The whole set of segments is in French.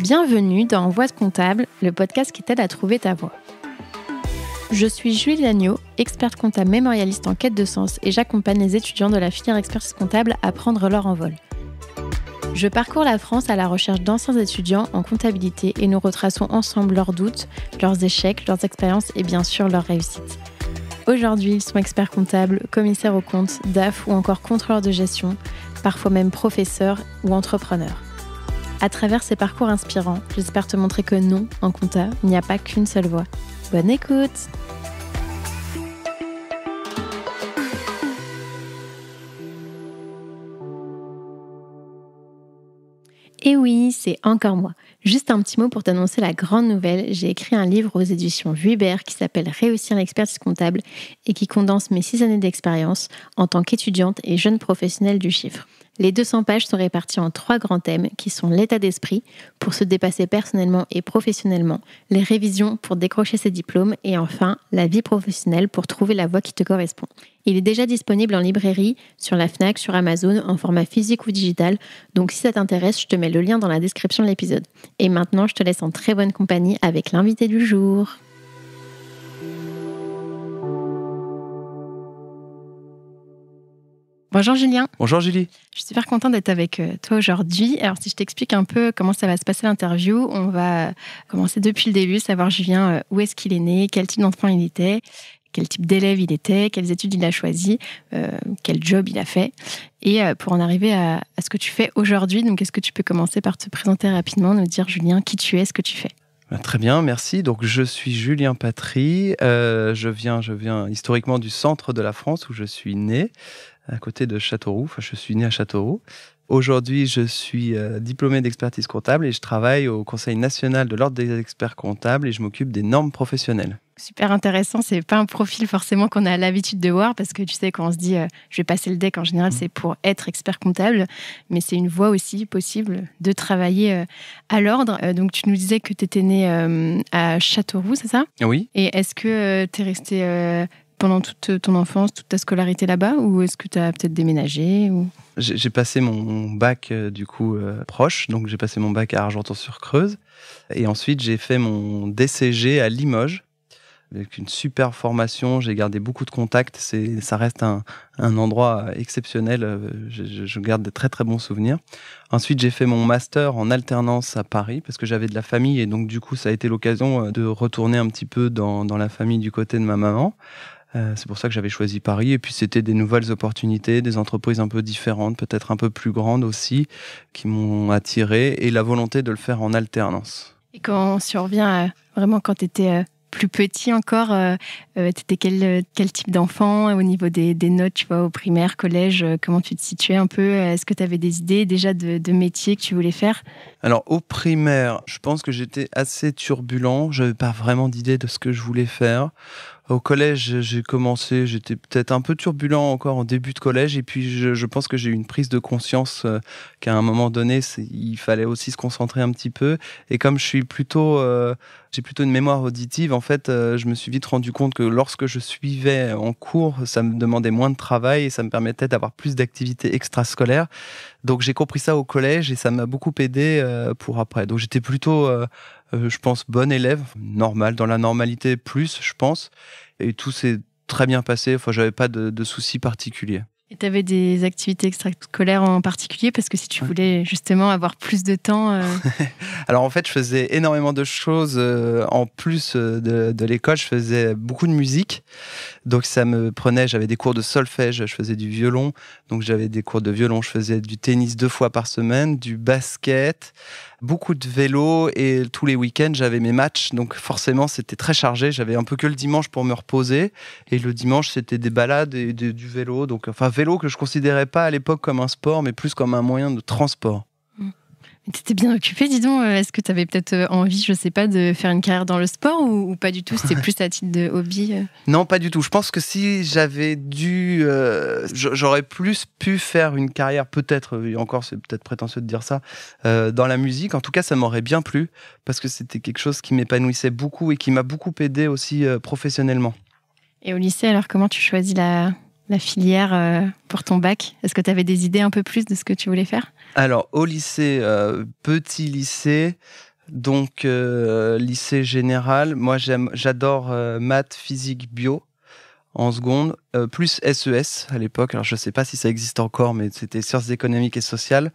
Bienvenue dans Voix de comptable, le podcast qui t'aide à trouver ta voie. Je suis Julie Lagneau, experte comptable mémorialiste en quête de sens et j'accompagne les étudiants de la filière expertise comptable à prendre leur envol. Je parcours la France à la recherche d'anciens étudiants en comptabilité et nous retraçons ensemble leurs doutes, leurs échecs, leurs expériences et bien sûr leurs réussites. Aujourd'hui, ils sont experts comptables, commissaires aux comptes, DAF ou encore contrôleurs de gestion, parfois même professeurs ou entrepreneurs. À travers ces parcours inspirants, j'espère te montrer que non, en compta, il n'y a pas qu'une seule voie. Bonne écoute! Et oui, c'est encore moi. Juste un petit mot pour t'annoncer la grande nouvelle. J'ai écrit un livre aux éditions Vuibert qui s'appelle Réussir l'expertise comptable et qui condense mes 6 années d'expérience en tant qu'étudiante et jeune professionnelle du chiffre. Les 200 pages sont réparties en 3 grands thèmes qui sont l'état d'esprit pour se dépasser personnellement et professionnellement, les révisions pour décrocher ses diplômes et enfin la vie professionnelle pour trouver la voie qui te correspond. Il est déjà disponible en librairie, sur la Fnac, sur Amazon, en format physique ou digital, donc si ça t'intéresse, je te mets le lien dans la description de l'épisode. Et maintenant, je te laisse en très bonne compagnie avec l'invité du jour. Bonjour Julien. Bonjour Julie. Je suis super contente d'être avec toi aujourd'hui. Alors si je t'explique un peu comment ça va se passer l'interview, on va commencer depuis le début, savoir Julien où est-ce qu'il est né, quel type d'enfant il était, quel type d'élève il était, quelles études il a choisi, quel job il a fait. Et pour en arriver à ce que tu fais aujourd'hui, donc est-ce que tu peux commencer par te présenter rapidement, nous dire Julien qui tu es, ce que tu fais? Très bien, merci. Donc je suis Julien Patry. Je viens historiquement du centre de la France où je suis né, à côté de Châteauroux. Enfin, je suis né à Châteauroux. Aujourd'hui, je suis diplômé d'expertise comptable et je travaille au Conseil national de l'Ordre des experts comptables et je m'occupe des normes professionnelles. Super intéressant, c'est pas un profil forcément qu'on a l'habitude de voir parce que tu sais quand on se dit je vais passer le DEC en général c'est pour être expert comptable, mais c'est une voie aussi possible de travailler à l'ordre. Donc tu nous disais que tu étais né à Châteauroux, c'est ça? Oui. Et est-ce que tu es resté pendant toute ton enfance, toute ta scolarité là-bas ou est-ce que tu as peut-être déménagé ou... J'ai passé mon bac proche, donc j'ai passé mon bac à Argenton-sur-Creuse et ensuite j'ai fait mon DCG à Limoges. Avec une super formation, j'ai gardé beaucoup de contacts. Ça reste un endroit exceptionnel. Je garde de très très bons souvenirs. Ensuite, j'ai fait mon master en alternance à Paris parce que j'avais de la famille et donc du coup, ça a été l'occasion de retourner un petit peu dans la famille du côté de ma maman. C'est pour ça que j'avais choisi Paris. Et puis, c'était des nouvelles opportunités, des entreprises un peu différentes, peut-être un peu plus grandes aussi, qui m'ont attiré et la volonté de le faire en alternance. Et quand on survient vraiment quand tu étais... plus petit encore, t'étais quel type d'enfant au niveau des notes, tu vois, au primaire, collège, comment tu te situais un peu? Est-ce que tu avais des idées déjà de métiers que tu voulais faire? Alors, au primaire, je pense que j'étais assez turbulent. Je n'avais pas vraiment d'idée de ce que je voulais faire. Au collège, j'étais peut-être un peu turbulent encore en début de collège. Et puis, je pense que j'ai eu une prise de conscience qu'à un moment donné, il fallait aussi se concentrer un petit peu. Et comme j'ai plutôt une mémoire auditive, en fait, je me suis vite rendu compte que lorsque je suivais en cours, ça me demandait moins de travail et ça me permettait d'avoir plus d'activités extrascolaires. Donc, j'ai compris ça au collège et ça m'a beaucoup aidé pour après. Donc, j'étais plutôt... je pense, bon élève, normal, dans la normalité plus, je pense. Et tout s'est très bien passé. Enfin, j'avais pas de soucis particuliers. Et tu avais des activités extrascolaires en particulier parce que si tu voulais justement avoir plus de temps... Alors en fait, je faisais énormément de choses en plus de l'école. Je faisais beaucoup de musique. Donc ça me prenait, j'avais des cours de solfège, je faisais du violon. Donc j'avais des cours de violon, je faisais du tennis 2 fois par semaine, du basket, beaucoup de vélo et tous les week-ends, j'avais mes matchs. Donc forcément, c'était très chargé. J'avais un peu que le dimanche pour me reposer. Et le dimanche, c'était des balades et du vélo. Donc, enfin, vélo que je considérais pas à l'époque comme un sport, mais plus comme un moyen de transport. Tu étais bien occupé, dis donc. Est-ce que tu avais peut-être envie, je sais pas, de faire une carrière dans le sport ou pas du tout? C'était plus à titre de hobby? Non, pas du tout. Je pense que si j'avais dû... j'aurais plus pu faire une carrière, peut-être, et encore c'est peut-être prétentieux de dire ça, dans la musique. En tout cas, ça m'aurait bien plu parce que c'était quelque chose qui m'épanouissait beaucoup et qui m'a beaucoup aidé aussi professionnellement. Et au lycée, alors comment tu choisis la filière pour ton bac? Est-ce que tu avais des idées un peu plus de ce que tu voulais faire? Alors, au lycée, petit lycée, Donc, lycée général, moi j'adore maths, physique, bio en seconde, plus SES à l'époque. Alors je ne sais pas si ça existe encore, mais c'était sciences économiques et sociales.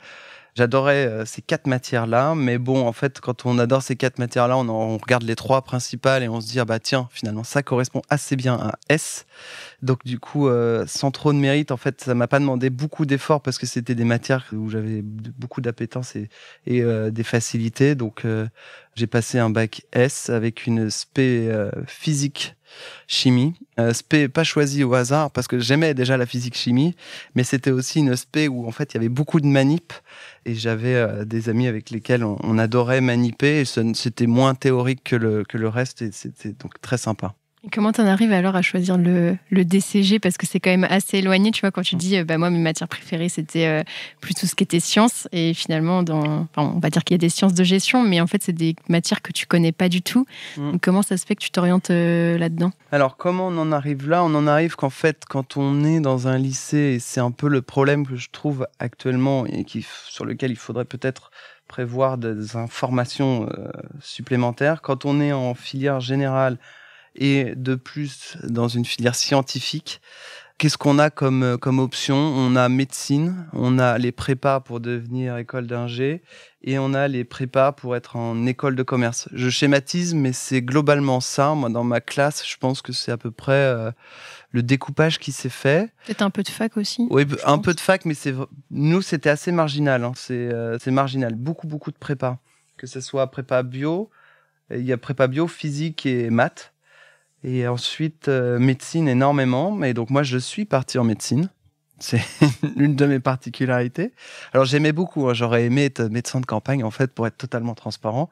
J'adorais ces 4 matières-là, mais bon, en fait, quand on adore ces 4 matières-là, on regarde les 3 principales et on se dit, ah bah tiens, finalement, ça correspond assez bien à S. Donc du coup, sans trop de mérite, en fait, ça m'a pas demandé beaucoup d'efforts parce que c'était des matières où j'avais beaucoup d'appétence et des facilités. Donc j'ai passé un bac S avec une spé physique chimie. Spé pas choisi au hasard parce que j'aimais déjà la physique chimie, mais c'était aussi une spé où en fait il y avait beaucoup de manip et j'avais des amis avec lesquels on adorait maniper et c'était moins théorique que le reste et c'était donc très sympa. Et comment t'en arrives alors à choisir le DCG? Parce que c'est quand même assez éloigné, tu vois, quand tu dis, moi, mes matières préférées, c'était plutôt ce qui était sciences. Et finalement, on va dire qu'il y a des sciences de gestion, mais en fait, c'est des matières que tu connais pas du tout. Donc, comment ça se fait que tu t'orientes là-dedans? Alors, comment on en arrive là? On en arrive qu'en fait, quand on est dans un lycée, et c'est un peu le problème que je trouve actuellement et sur lequel il faudrait peut-être prévoir des informations supplémentaires. Quand on est en filière générale, et de plus dans une filière scientifique, qu'est-ce qu'on a comme option? On a médecine, on a les prépas pour devenir école d'ingé et on a les prépas pour être en école de commerce. Je schématise, mais c'est globalement ça. Moi, dans ma classe, je pense que c'est à peu près le découpage qui s'est fait. Peut-être un peu de fac aussi? Oui, un peu de fac, mais nous, c'était assez marginal. Hein. C'est marginal. Beaucoup de prépas. Que ce soit prépa bio, il y a prépa bio, physique et maths. Et ensuite, médecine énormément. Et donc, moi, je suis parti en médecine. C'est l'une de mes particularités. Alors, j'aimais beaucoup. Hein. J'aurais aimé être médecin de campagne, en fait, pour être totalement transparent.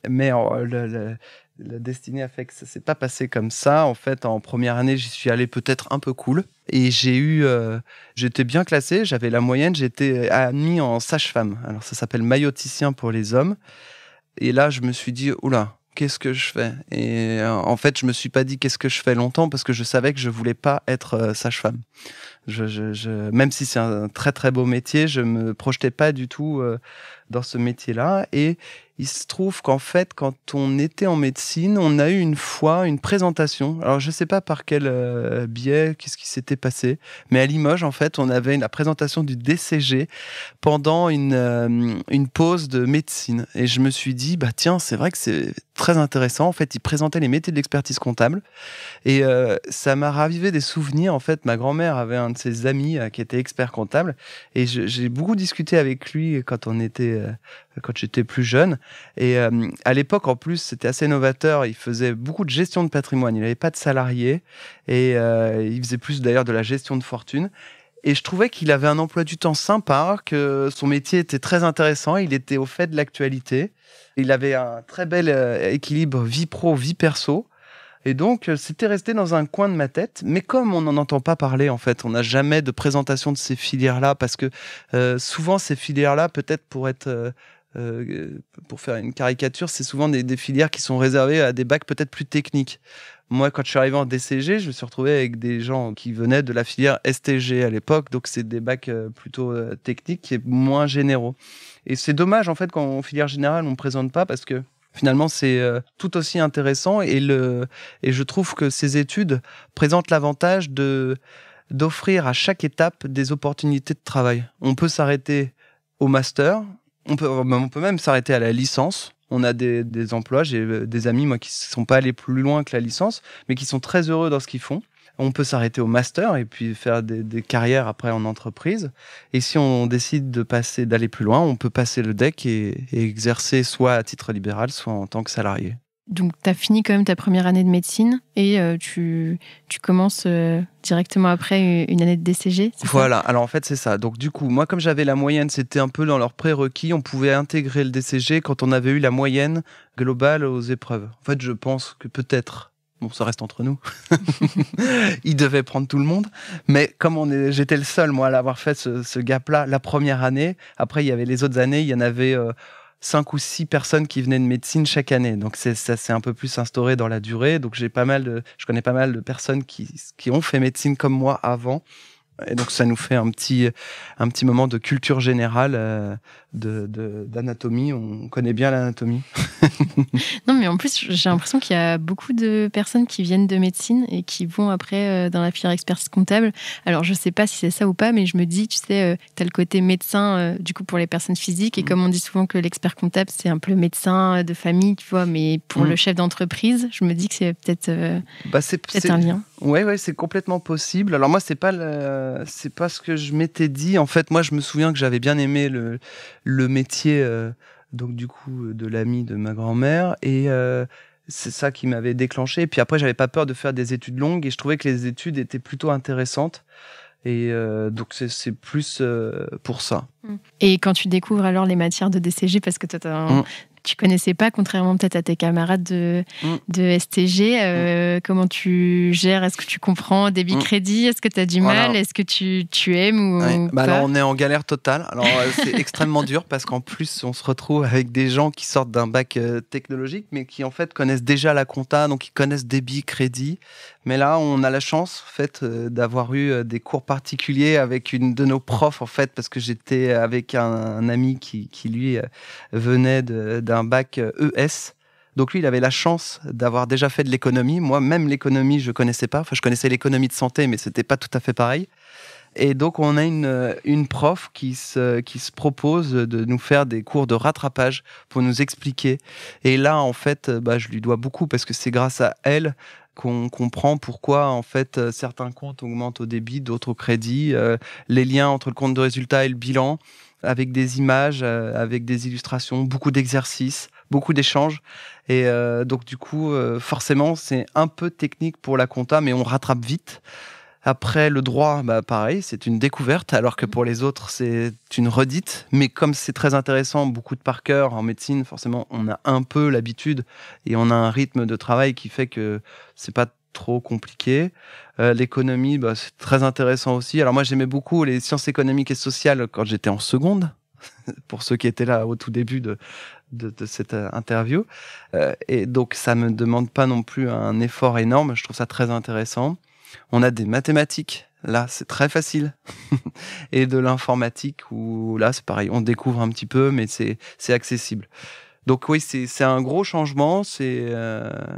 Mais la destinée a fait que ça s'est pas passé comme ça. En fait, en première année, j'y suis allé peut-être un peu cool. Et j'étais bien classé. J'avais la moyenne. J'étais admis en sage-femme. Alors, ça s'appelle maïoticien pour les hommes. Et là, je me suis dit, oula, qu'est-ce que je fais? Et en fait, je me suis pas dit qu'est-ce que je fais longtemps parce que je savais que je voulais pas être sage-femme. Même si c'est un très très beau métier, je me projetais pas du tout dans ce métier-là. Et il se trouve qu'en fait, quand on était en médecine, on a eu une fois une présentation. Alors, je sais pas par quel biais, qu'est-ce qui s'était passé, mais à Limoges, en fait, on avait la présentation du DCG pendant une pause de médecine. Et je me suis dit, bah tiens, c'est vrai que c'est très intéressant. En fait, ils présentaient les métiers de l'expertise comptable. Et ça m'a ravivé des souvenirs. En fait, ma grand-mère avait un de ses amis qui était expert comptable. Et j'ai beaucoup discuté avec lui quand j'étais plus jeune. Et à l'époque, en plus, c'était assez novateur. Il faisait beaucoup de gestion de patrimoine. Il n'avait pas de salariés. Et il faisait plus d'ailleurs de la gestion de fortune. Et je trouvais qu'il avait un emploi du temps sympa, que son métier était très intéressant. Il était au fait de l'actualité. Il avait un très bel équilibre vie pro, vie perso. Et donc, c'était resté dans un coin de ma tête. Mais comme on n'en entend pas parler, en fait, on n'a jamais de présentation de ces filières-là, parce que souvent, ces filières-là, peut-être pour faire une caricature, c'est souvent des filières qui sont réservées à des bacs peut-être plus techniques. Moi, quand je suis arrivé en DCG, je me suis retrouvé avec des gens qui venaient de la filière STG à l'époque, donc c'est des bacs plutôt techniques et moins généraux. Et c'est dommage, en fait, qu'en filière générale, on ne présente pas, parce que finalement, c'est tout aussi intéressant et je trouve que ces études présentent l'avantage d'offrir à chaque étape des opportunités de travail. On peut s'arrêter au master, on peut même s'arrêter à la licence. On a des emplois, j'ai des amis moi qui ne sont pas allés plus loin que la licence, mais qui sont très heureux dans ce qu'ils font. On peut s'arrêter au master et puis faire des carrières après en entreprise. Et si on décide d'aller plus loin, on peut passer le DEC et exercer soit à titre libéral, soit en tant que salarié. Donc, tu as fini quand même ta première année de médecine et tu commences directement après une année de DCG, c'est Voilà, alors en fait, c'est ça. Donc du coup, moi, comme j'avais la moyenne, c'était un peu dans leur prérequis. On pouvait intégrer le DCG quand on avait eu la moyenne globale aux épreuves. En fait, je pense que peut-être... Bon, ça reste entre nous. Il devait prendre tout le monde. Mais comme j'étais le seul, moi, à l'avoir fait ce gap-là, la première année. Après, il y avait les autres années, il y en avait 5 ou 6 personnes qui venaient de médecine chaque année. Donc, ça s'est un peu plus instauré dans la durée. Donc, je connais pas mal de personnes qui ont fait médecine comme moi avant. Et donc, ça nous fait un petit moment de culture générale d'anatomie. On connaît bien l'anatomie. Non, mais en plus, j'ai l'impression qu'il y a beaucoup de personnes qui viennent de médecine et qui vont après dans la filière expertise comptable. Alors, je ne sais pas si c'est ça ou pas, mais je me dis, tu sais, tu as le côté médecin, du coup, pour les personnes physiques. Et comme on dit souvent que l'expert comptable, c'est un peu le médecin de famille, tu vois, mais pour le chef d'entreprise, je me dis que c'est peut-être un lien. Ouais, c'est complètement possible. Alors moi, c'est pas ce que je m'étais dit. En fait, moi, je me souviens que j'avais bien aimé le métier, donc du coup, de l'ami de ma grand-mère, et c'est ça qui m'avait déclenché. Et puis après, j'avais pas peur de faire des études longues, et je trouvais que les études étaient plutôt intéressantes. Et donc c'est plus pour ça. Et quand tu découvres alors les matières de DCG, parce que toi, tu connaissais pas, contrairement peut-être à tes camarades de STG, comment tu gères? Est-ce que tu comprends débit crédit? Est-ce que tu as du mal? Est-ce que tu aimes ou pas? Alors on est en galère totale. Alors c'est extrêmement dur parce qu'en plus on se retrouve avec des gens qui sortent d'un bac technologique mais qui en fait connaissent déjà la compta, donc ils connaissent débit, crédit. Mais là on a la chance en fait d'avoir eu des cours particuliers avec une de nos profs en fait, parce que j'étais avec un ami qui lui venait d'un bac ES. Donc lui, il avait la chance d'avoir déjà fait de l'économie. Moi, même l'économie, je connaissais pas. Enfin, je connaissais l'économie de santé, mais c'était pas tout à fait pareil. Et donc, on a une prof qui se propose de nous faire des cours de rattrapage pour nous expliquer. Et là, en fait, je lui dois beaucoup parce que c'est grâce à elle qu'on comprend pourquoi, en fait, certains comptes augmentent au débit, d'autres au crédit, les liens entre le compte de résultat et le bilan, avec des images, avec des illustrations, beaucoup d'exercices, beaucoup d'échanges. Et donc, du coup, forcément, c'est un peu technique pour la compta, mais on rattrape vite. Après, le droit, pareil, c'est une découverte, alors que pour les autres, c'est une redite. Mais comme c'est très intéressant, beaucoup de par cœur en médecine, forcément, on a un peu l'habitude et on a un rythme de travail qui fait que c'est pas trop compliqué. L'économie, c'est très intéressant aussi. Alors moi, j'aimais beaucoup les sciences économiques et sociales quand j'étais en seconde, pour ceux qui étaient là au tout début de cette interview. Et donc, ça me demande pas non plus un effort énorme. Je trouve ça très intéressant. On a des mathématiques, là c'est très facile, et de l'informatique où là c'est pareil, on découvre un petit peu, mais c'est accessible. Donc oui, c'est un gros changement,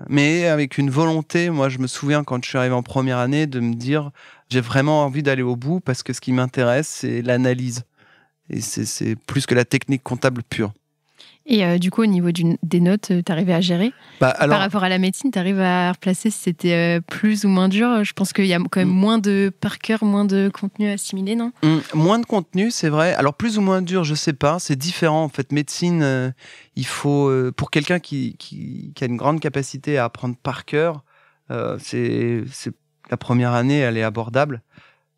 mais avec une volonté. Moi, je me souviens quand je suis arrivé en première année de me dire j'ai vraiment envie d'aller au bout parce que ce qui m'intéresse, c'est l'analyse, et c'est plus que la technique comptable pure. Et du coup, au niveau des notes, tu arrivais à gérer par rapport à la médecine, tu arrives à replacer si c'était plus ou moins dur? Je pense qu'il y a quand même moins de par cœur, moins de contenu assimilé, non? Moins de contenu, c'est vrai. Alors, plus ou moins dur, je sais pas. C'est différent. En fait, médecine, il faut, pour quelqu'un qui a une grande capacité à apprendre par cœur, c'est la première année, elle est abordable.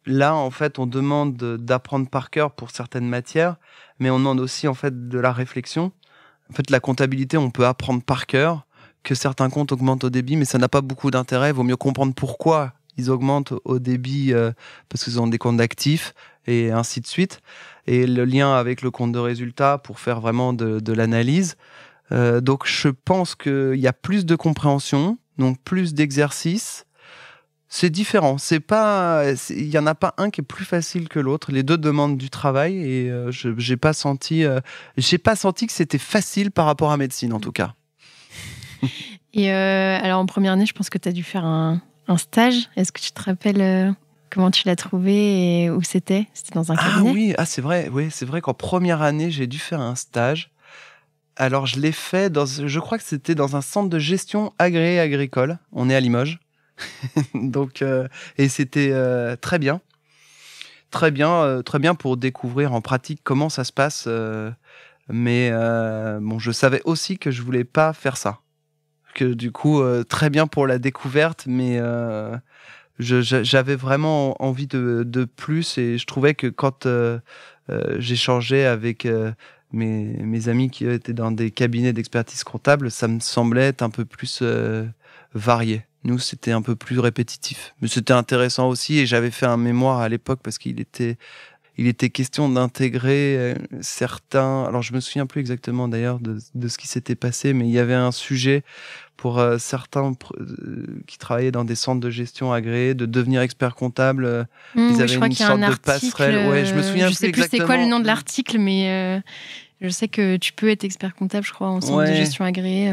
Là, en fait, on demande d'apprendre par cœur pour certaines matières, mais on demande aussi, en fait, de la réflexion. En fait, la comptabilité, on peut apprendre par cœur que certains comptes augmentent au débit, mais ça n'a pas beaucoup d'intérêt. Il vaut mieux comprendre pourquoi ils augmentent au débit, parce qu'ils ont des comptes d'actifs, et ainsi de suite. Et le lien avec le compte de résultat pour faire vraiment de l'analyse. Donc, je pense qu'il y a plus de compréhension, donc plus d'exercices. C'est différent. Il y en a pas un qui est plus facile que l'autre. Les deux demandent du travail et j'ai pas senti que c'était facile par rapport à médecine en tout cas. Et alors en première année, je pense que tu as dû faire un stage. Est-ce que tu te rappelles comment tu l'as trouvé et où c'était? C'était dans un cabinet? Ah oui, c'est vrai. Oui, c'est vrai qu'en première année, j'ai dû faire un stage. Alors je l'ai fait je crois que c'était dans un centre de gestion agréé agricole. On est à Limoges. Donc, et c'était très bien pour découvrir en pratique comment ça se passe. Mais je savais aussi que je voulais pas faire ça. Que du coup, très bien pour la découverte, mais j'avais vraiment envie de plus, et je trouvais que quand j'échangeais avec mes amis qui étaient dans des cabinets d'expertise comptable, ça me semblait être un peu plus varié. Nous, c'était un peu plus répétitif. Mais c'était intéressant aussi, et j'avais fait un mémoire à l'époque parce qu'il était question d'intégrer certains... Alors, je me souviens plus exactement d'ailleurs de ce qui s'était passé, mais il y avait un sujet pour certains qui travaillaient dans des centres de gestion agréés de devenir expert comptable. Ils avaient une sorte de passerelle. Ouais, je me souviens plus exactement. Je sais plus c'est quoi le nom de l'article, mais Je sais que tu peux être expert comptable, je crois, en centre de gestion agréé.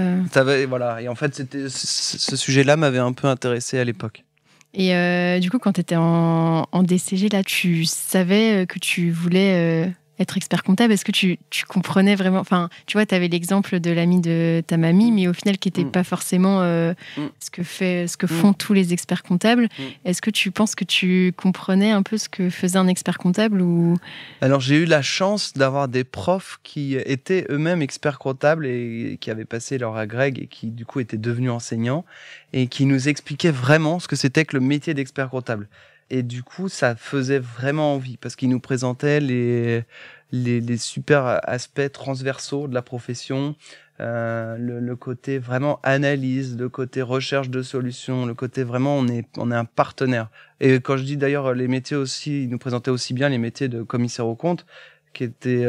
Voilà. Et en fait, ce sujet-là m'avait un peu intéressé à l'époque. Et du coup, quand tu étais en DCG, là, tu savais que tu voulais être expert comptable. Est-ce que tu comprenais vraiment... Enfin, tu vois, tu avais l'exemple de l'ami de ta mamie, mais au final, qui n'était pas forcément ce que font tous les experts comptables. Est-ce que tu penses que tu comprenais un peu ce que faisait un expert comptable ou... Alors, j'ai eu la chance d'avoir des profs qui étaient eux-mêmes experts comptables et qui avaient passé leur agrég et qui, du coup, étaient devenus enseignants et qui nous expliquaient vraiment ce que c'était que le métier d'expert comptable. Et du coup, ça faisait vraiment envie parce qu'ils nous présentaient les super aspects transversaux de la profession, le côté vraiment analyse, le côté recherche de solutions, le côté vraiment on est un partenaire. Et quand je dis d'ailleurs les métiers aussi, ils nous présentaient aussi bien les métiers de commissaire aux comptes, qui était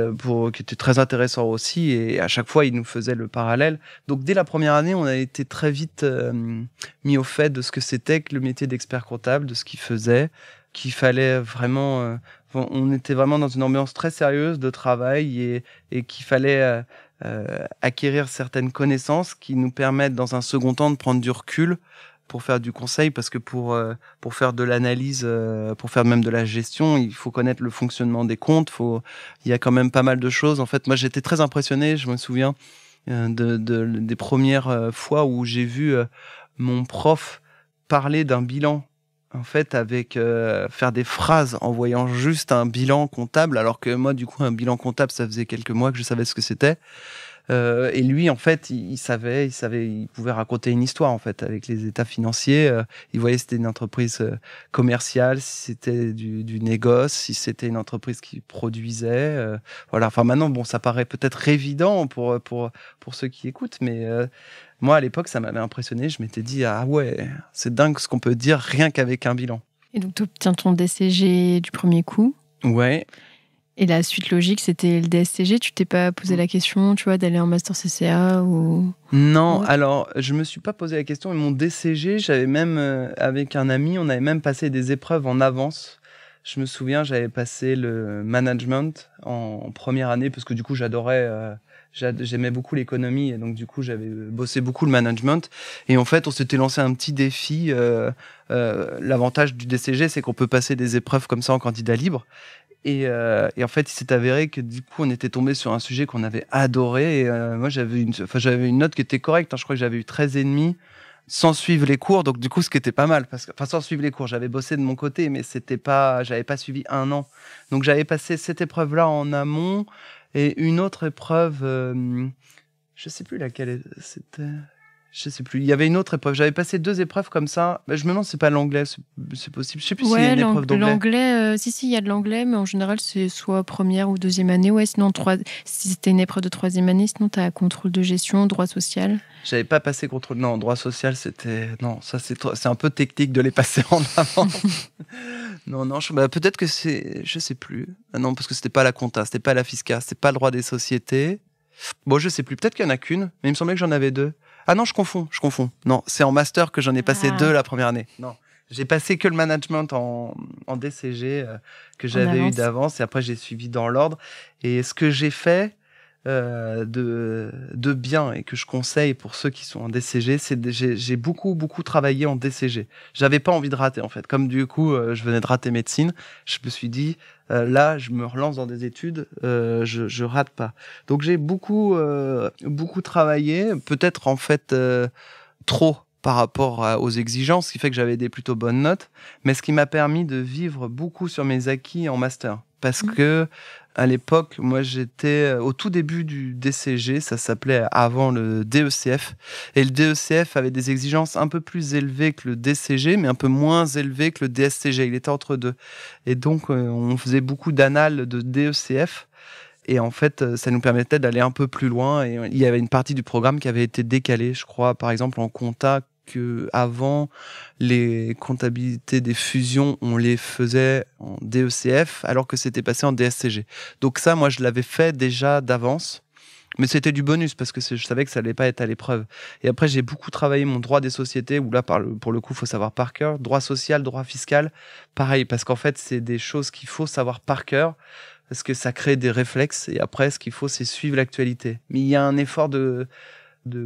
très intéressant aussi, et à chaque fois ils nous faisaient le parallèle. Donc dès la première année, on a été très vite mis au fait de ce que c'était que le métier d'expert comptable, de ce qu'il faisait, qu'il fallait vraiment on était vraiment dans une ambiance très sérieuse de travail et qu'il fallait acquérir certaines connaissances qui nous permettent dans un second temps de prendre du recul pour faire du conseil, parce que pour faire de l'analyse, pour faire même de la gestion, il faut connaître le fonctionnement des comptes. Il y a quand même pas mal de choses. En fait, moi, j'étais très impressionné. Je me souviens des premières fois où j'ai vu mon prof parler d'un bilan. En fait, avec faire des phrases en voyant juste un bilan comptable, alors que moi, du coup, un bilan comptable, ça faisait quelques mois que je savais ce que c'était. Et lui, en fait, il savait, il pouvait raconter une histoire, en fait, avec les états financiers. Il voyait si c'était une entreprise commerciale, si c'était du négoce, si c'était une entreprise qui produisait. Voilà. Enfin, maintenant, bon, ça paraît peut-être évident pour ceux qui écoutent, mais moi, à l'époque, ça m'avait impressionné. Je m'étais dit, ah ouais, c'est dingue ce qu'on peut dire rien qu'avec un bilan. Et donc, tu obtiens ton DCG du premier coup. Ouais. Et la suite logique, c'était le DSCG. Tu t'es pas posé la question, tu vois, d'aller en master CCA ou... Non, alors, je me suis pas posé la question. Mais mon DCG, j'avais même, avec un ami, on avait même passé des épreuves en avance. Je me souviens, j'avais passé le management en première année, parce que du coup, j'aimais beaucoup l'économie, et donc du coup, j'avais bossé beaucoup le management. Et en fait, on s'était lancé un petit défi. L'avantage du DCG, c'est qu'on peut passer des épreuves comme ça en candidat libre. Et en fait, il s'est avéré que du coup, on était tombé sur un sujet qu'on avait adoré. Et moi, j'avais une note qui était correcte. Je crois que j'avais eu 13,5 sans suivre les cours. Donc, du coup, ce qui était pas mal. Sans suivre les cours, j'avais bossé de mon côté, mais j'avais pas suivi un an. Donc, j'avais passé cette épreuve-là en amont et une autre épreuve, je sais plus laquelle c'était. Je sais plus. Il y avait une autre épreuve. J'avais passé 2 épreuves comme ça. Je me demande si c'est pas l'anglais. C'est possible. Je sais plus s'il y a une épreuve d'anglais. L'anglais, si, il y a de l'anglais, mais en général, c'est soit première ou deuxième année. Ouais, sinon, si c'était une épreuve de troisième année, sinon, tu as contrôle de gestion, droit social. J'avais pas passé contrôle. Non, droit social, c'était. Non, ça, c'est un peu technique de les passer en avant. Non, peut-être que c'est. Je sais plus. Non, parce que c'était pas la compta, c'était pas la fiscale, c'était pas le droit des sociétés. Bon, je sais plus. Peut-être qu'il y en a qu'une, mais il me semblait que j'en avais 2. Ah non, je confonds. Non, c'est en master que j'en ai passé 2 la première année. Non, j'ai passé que le management en DCG que j'avais eu d'avance, et après j'ai suivi dans l'ordre. Et ce que j'ai fait de bien et que je conseille pour ceux qui sont en DCG, j'ai beaucoup travaillé en DCG. J'avais pas envie de rater, en fait. Comme du coup, je venais de rater médecine, je me suis dit, là, je me relance dans des études, je rate pas. Donc j'ai beaucoup travaillé, peut-être en fait trop par rapport aux exigences, ce qui fait que j'avais des plutôt bonnes notes, mais ce qui m'a permis de vivre beaucoup sur mes acquis en master. Parce que à l'époque, moi, j'étais au tout début du DCG, ça s'appelait avant le DECF. Et le DECF avait des exigences un peu plus élevées que le DCG, mais un peu moins élevées que le DSCG. Il était entre deux. Et donc, on faisait beaucoup d'annales de DECF. Et en fait, ça nous permettait d'aller un peu plus loin. Et il y avait une partie du programme qui avait été décalée, je crois, par exemple, en compta, que avant les comptabilités des fusions, on les faisait en DECF alors que c'était passé en DSCG. Donc ça, moi, je l'avais fait déjà d'avance, mais c'était du bonus parce que je savais que ça allait pas être à l'épreuve. Et après, j'ai beaucoup travaillé mon droit des sociétés, où là, pour le coup, faut savoir par cœur. Droit social, droit fiscal, pareil, parce qu'en fait, c'est des choses qu'il faut savoir par cœur. parce que ça crée des réflexes et après, ce qu'il faut, c'est suivre l'actualité. Mais il y a un effort de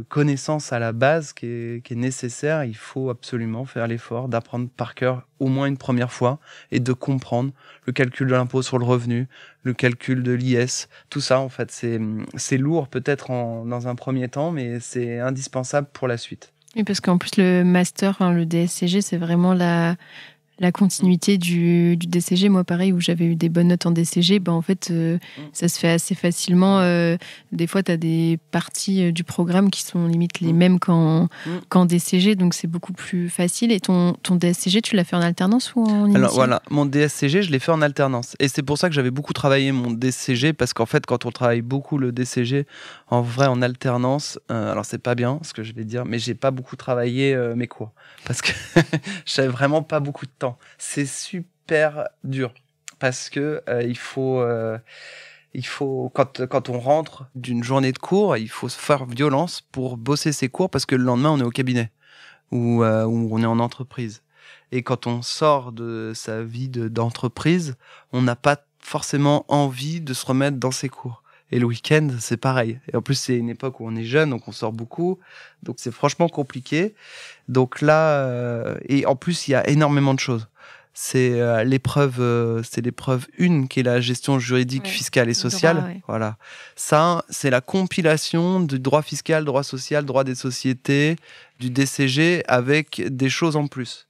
connaissance à la base qui est nécessaire. Il faut absolument faire l'effort d'apprendre par cœur au moins une première fois et de comprendre le calcul de l'impôt sur le revenu, le calcul de l'IS. Tout ça, en fait, c'est lourd peut-être dans un premier temps, mais c'est indispensable pour la suite. Oui, parce qu'en plus, le master, le DSCG, c'est vraiment la continuité du DCG. Moi, pareil, où j'avais eu des bonnes notes en DCG, en fait, ça se fait assez facilement. Des fois, tu as des parties du programme qui sont limite les mêmes qu'en DCG, donc c'est beaucoup plus facile. Et ton DSCG, tu l'as fait en alternance ou en initiale ? Alors voilà, mon DSCG, je l'ai fait en alternance. Et c'est pour ça que j'avais beaucoup travaillé mon DCG, parce qu'en fait, quand on travaille beaucoup le DCG, en vrai, en alternance, alors c'est pas bien ce que je vais dire, mais j'ai pas beaucoup travaillé mes cours. Parce que j'avais vraiment pas beaucoup de temps. C'est super dur parce que il faut quand on rentre d'une journée de cours, il faut se faire violence pour bosser ses cours parce que le lendemain on est au cabinet ou on est en entreprise. Et quand on sort de sa vie d'entreprise, on n'a pas forcément envie de se remettre dans ses cours. Et le week-end, c'est pareil. Et en plus, c'est une époque où on est jeune, donc on sort beaucoup. Donc, c'est franchement compliqué. Donc là, et en plus, il y a énormément de choses. C'est l'épreuve 1 qui est la gestion juridique, fiscale et sociale. Droit, ouais. Voilà. Ça, c'est la compilation du droit fiscal, droit social, droit des sociétés, du DCG avec des choses en plus.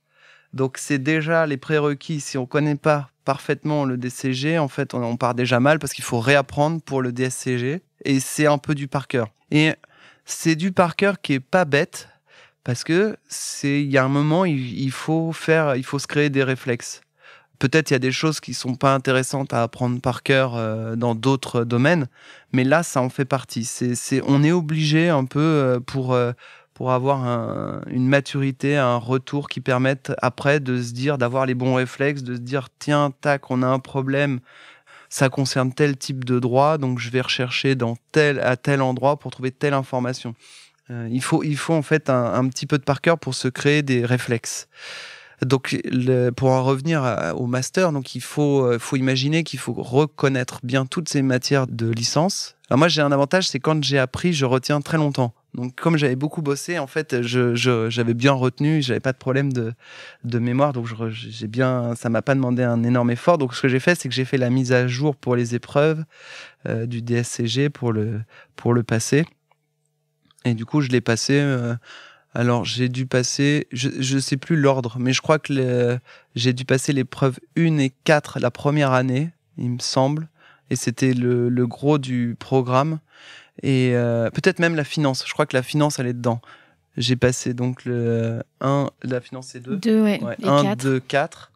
Donc, c'est déjà les prérequis. Si on ne connaît pas parfaitement le DCG, en fait, on part déjà mal parce qu'il faut réapprendre pour le DSCG. Et c'est un peu du par cœur. Et c'est du par cœur qui est pas bête parce que il y a un moment, il faut se créer des réflexes. Peut-être il y a des choses qui sont pas intéressantes à apprendre par cœur dans d'autres domaines, mais là, ça en fait partie. On est obligé un peu pour avoir une maturité, un retour qui permette après de se dire, d'avoir les bons réflexes, de se dire, tiens, tac, on a un problème, ça concerne tel type de droit, donc je vais rechercher à tel endroit pour trouver telle information. Il faut en fait un petit peu de par cœur pour se créer des réflexes. Donc, pour en revenir au master, donc il faut imaginer qu'il faut reconnaître bien toutes ces matières de licence. Alors moi, j'ai un avantage, c'est quand j'ai appris, je retiens très longtemps. Donc, comme j'avais beaucoup bossé, en fait, j'avais bien retenu, j'avais pas de problème de mémoire, donc ça m'a pas demandé un énorme effort. Donc, ce que j'ai fait, c'est que j'ai fait la mise à jour pour les épreuves du DSCG pour le passer. Et du coup, je l'ai passé. Alors, j'ai dû passer, je sais plus l'ordre, mais je crois que j'ai dû passer l'épreuve 1 et 4 la première année, il me semble. Et c'était le gros du programme. Et peut-être même la finance. Je crois que la finance, elle est dedans. J'ai passé donc le 1, la finance c'est 2. 2, ouais. Et 1, 4. 2, 4.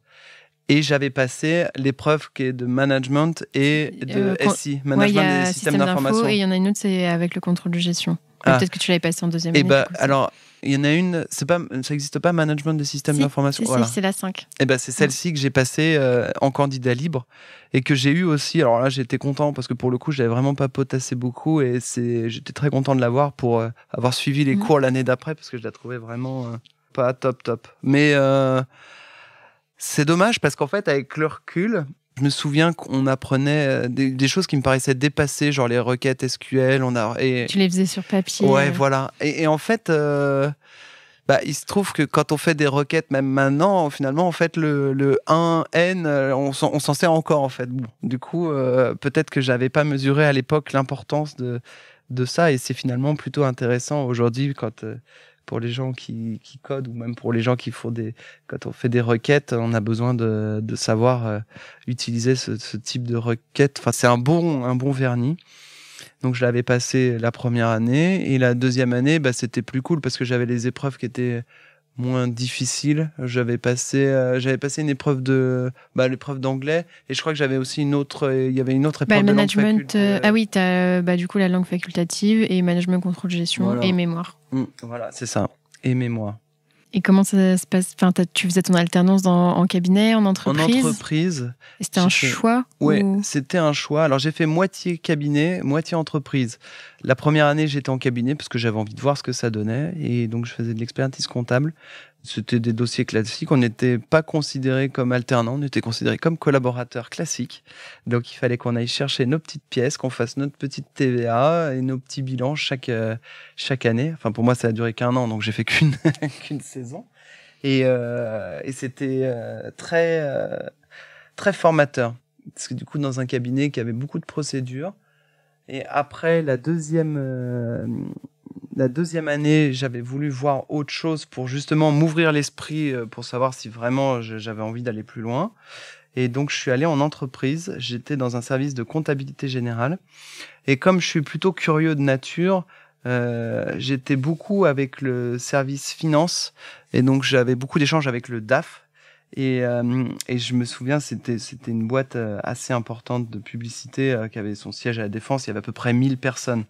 Et j'avais passé l'épreuve qui est de management et de SI, management des systèmes d'information. Et il y en a une autre, c'est avec le contrôle de gestion. Peut-être que tu l'avais passé en deuxième année. Alors, il y en a une, ça n'existe pas, management des systèmes d'information. Voilà. Si, c'est la 5. C'est celle-ci que j'ai passée en candidat libre et que j'ai eu aussi. Alors là, j'étais content parce que pour le coup, j'avais vraiment pas potassé beaucoup et j'étais très content de l'avoir pour avoir suivi les cours l'année d'après parce que je la trouvais vraiment pas top. Mais c'est dommage parce qu'en fait, avec le recul, je me souviens qu'on apprenait des choses qui me paraissaient dépassées, genre les requêtes SQL. Tu les faisais sur papier. Ouais, voilà. Et en fait, il se trouve que quand on fait des requêtes, même maintenant, finalement, en fait, le 1N, on s'en sert encore, en fait. Bon, du coup, peut-être que j'avais pas mesuré à l'époque l'importance de ça, et c'est finalement plutôt intéressant aujourd'hui pour les gens qui codent ou même pour les gens qui quand on fait des requêtes, on a besoin de savoir utiliser ce type de requête. Enfin, c'est un bon vernis. Donc, je l'avais passé la première année et la deuxième année, c'était plus cool parce que j'avais les épreuves qui étaient moins difficiles. J'avais passé une épreuve l'épreuve d'anglais et je crois que j'avais aussi il y avait une autre épreuve de langue facultative. Ah oui, t'as du coup la langue facultative et management, contrôle de gestion et mémoire. Voilà, c'est ça. Et mémoire. Et comment ça se passe ? Enfin, tu faisais ton alternance en cabinet, en entreprise ? En entreprise. Et c'était un choix ? Oui, c'était un choix. Alors, j'ai fait moitié cabinet, moitié entreprise. La première année, j'étais en cabinet parce que j'avais envie de voir ce que ça donnait. Et donc, je faisais de l'expertise comptable. C'était des dossiers classiques. On n'était pas considérés comme alternants, on était considérés comme collaborateurs classiques. Donc, il fallait qu'on aille chercher nos petites pièces, qu'on fasse notre petite TVA et nos petits bilans chaque année. Enfin, pour moi, ça a duré qu'1 an, donc j'ai fait qu'une qu'une saison. Et c'était très formateur. Parce que du coup, dans un cabinet qui avait beaucoup de procédures. Et après la deuxième année, j'avais voulu voir autre chose pour justement m'ouvrir l'esprit, pour savoir si vraiment j'avais envie d'aller plus loin. Et donc, je suis allé en entreprise. J'étais dans un service de comptabilité générale. Et comme je suis plutôt curieux de nature, j'étais beaucoup avec le service finance. Et donc, j'avais beaucoup d'échanges avec le DAF. Et je me souviens, c'était une boîte assez importante de publicité qui avait son siège à la Défense. Il y avait à peu près 1000 personnes.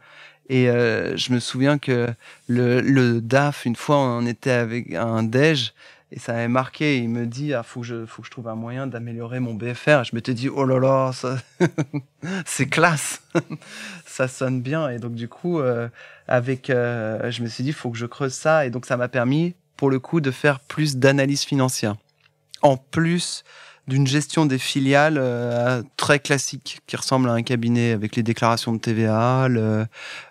Et je me souviens que le DAF, une fois, on était avec un déj et ça avait marqué. Il me dit, faut que je trouve un moyen d'améliorer mon BFR. Et je m'étais dit, oh là là, ça c'est classe, ça sonne bien. Et donc du coup, je me suis dit, faut que je creuse ça. Et donc ça m'a permis, pour le coup, de faire plus d'analyse financière. En plus d'une gestion des filiales très classique, qui ressemble à un cabinet avec les déclarations de TVA,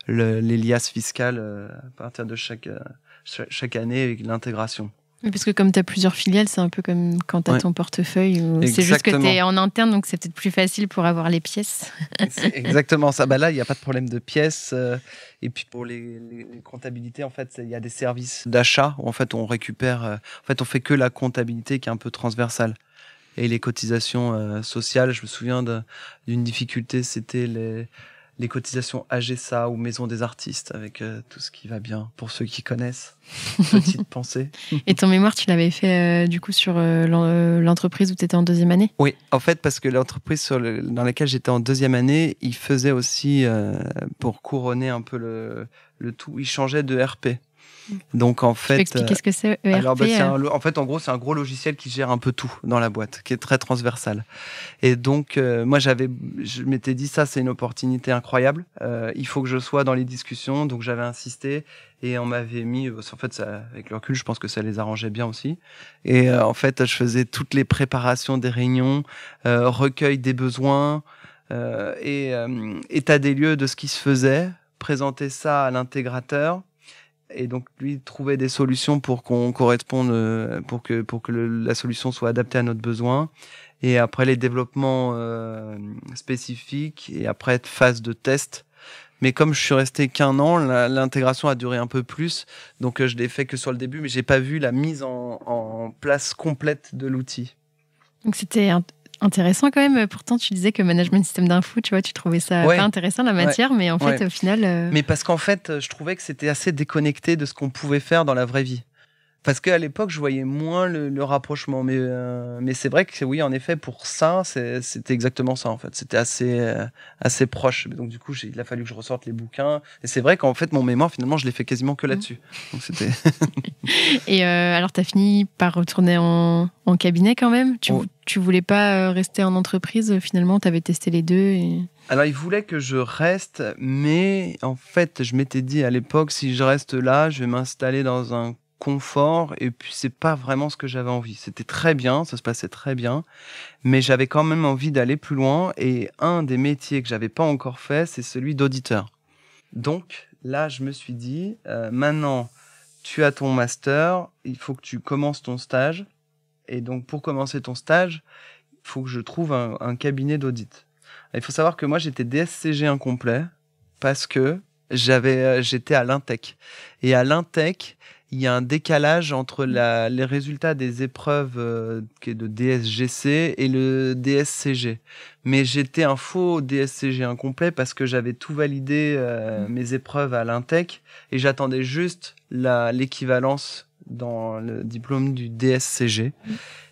les liasses fiscales à partir de chaque année avec l'intégration. Oui, parce que comme tu as plusieurs filiales, c'est un peu comme quand tu as ton portefeuille. C'est juste que tu es en interne, donc c'est peut-être plus facile pour avoir les pièces. C'est exactement ça. Bah là, il n'y a pas de problème de pièces. Et puis pour les comptabilités, en fait, il y a des services d'achat où en fait, on récupère... en fait, on fait que la comptabilité qui est un peu transversale. Et les cotisations sociales, je me souviens d'une difficulté, c'était les cotisations AGSA ou Maison des artistes, avec tout ce qui va bien, pour ceux qui connaissent. Petite pensée. Et ton mémoire, tu l'avais fait du coup sur l'entreprise où tu étais en deuxième année ? Oui, en fait, parce que l'entreprise dans laquelle j'étais en deuxième année, ils faisaient aussi, pour couronner un peu le tout, ils changeaient de RP. Donc en fait, tu peux expliquer ce que c'est ERP? Alors en fait, en gros, c'est un gros logiciel qui gère un peu tout dans la boîte, qui est très transversal. Et donc moi, je m'étais dit ça, c'est une opportunité incroyable. Il faut que je sois dans les discussions, donc j'avais insisté et on m'avait mis. En fait, ça, avec le recul, je pense que ça les arrangeait bien aussi. Et en fait, je faisais toutes les préparations des réunions, recueil des besoins et état des lieux de ce qui se faisait, présenter ça à l'intégrateur. Et donc, lui, trouver des solutions pour qu'on corresponde, pour que la solution soit adaptée à notre besoin. Et après, les développements spécifiques. Et après, phase de test. Mais comme je suis resté qu'1 an, l'intégration a duré un peu plus. Donc, je l'ai fait que sur le début, mais j'ai pas vu la mise en place complète de l'outil. Donc, c'était intéressant quand même. Pourtant, tu disais que management système d'info, tu vois, tu trouvais ça pas intéressant la matière, mais en fait, au final... Mais parce qu'en fait, je trouvais que c'était assez déconnecté de ce qu'on pouvait faire dans la vraie vie. Parce qu'à l'époque, je voyais moins le rapprochement. Mais c'est vrai que oui, en effet, pour ça, c'était exactement ça, en fait. C'était assez proche. Donc, du coup, il a fallu que je ressorte les bouquins. Et c'est vrai qu'en fait, mon mémoire, finalement, je l'ai fait quasiment que là-dessus. Donc, c'était... Et alors, tu as fini par retourner en cabinet quand même. Tu voulais pas rester en entreprise, finalement, tu avais testé les deux Alors, il voulait que je reste, mais en fait, je m'étais dit à l'époque, si je reste là, je vais m'installer dans un confort, et puis c'est pas vraiment ce que j'avais envie. C'était très bien, ça se passait très bien, mais j'avais quand même envie d'aller plus loin, et un des métiers que j'avais pas encore fait, c'est celui d'auditeur. Donc là, je me suis dit, maintenant, tu as ton master, il faut que tu commences ton stage, et donc pour commencer ton stage, il faut que je trouve un cabinet d'audit. Il faut savoir que moi, j'étais DSCG incomplet, parce que j'étais à l'Intech. Et à l'Intech, il y a un décalage entre les résultats des épreuves de DSGC et le DSCG. Mais j'étais un faux DSCG incomplet parce que j'avais tout validé mes épreuves à l'Intech et j'attendais juste l'équivalence dans le diplôme du DSCG.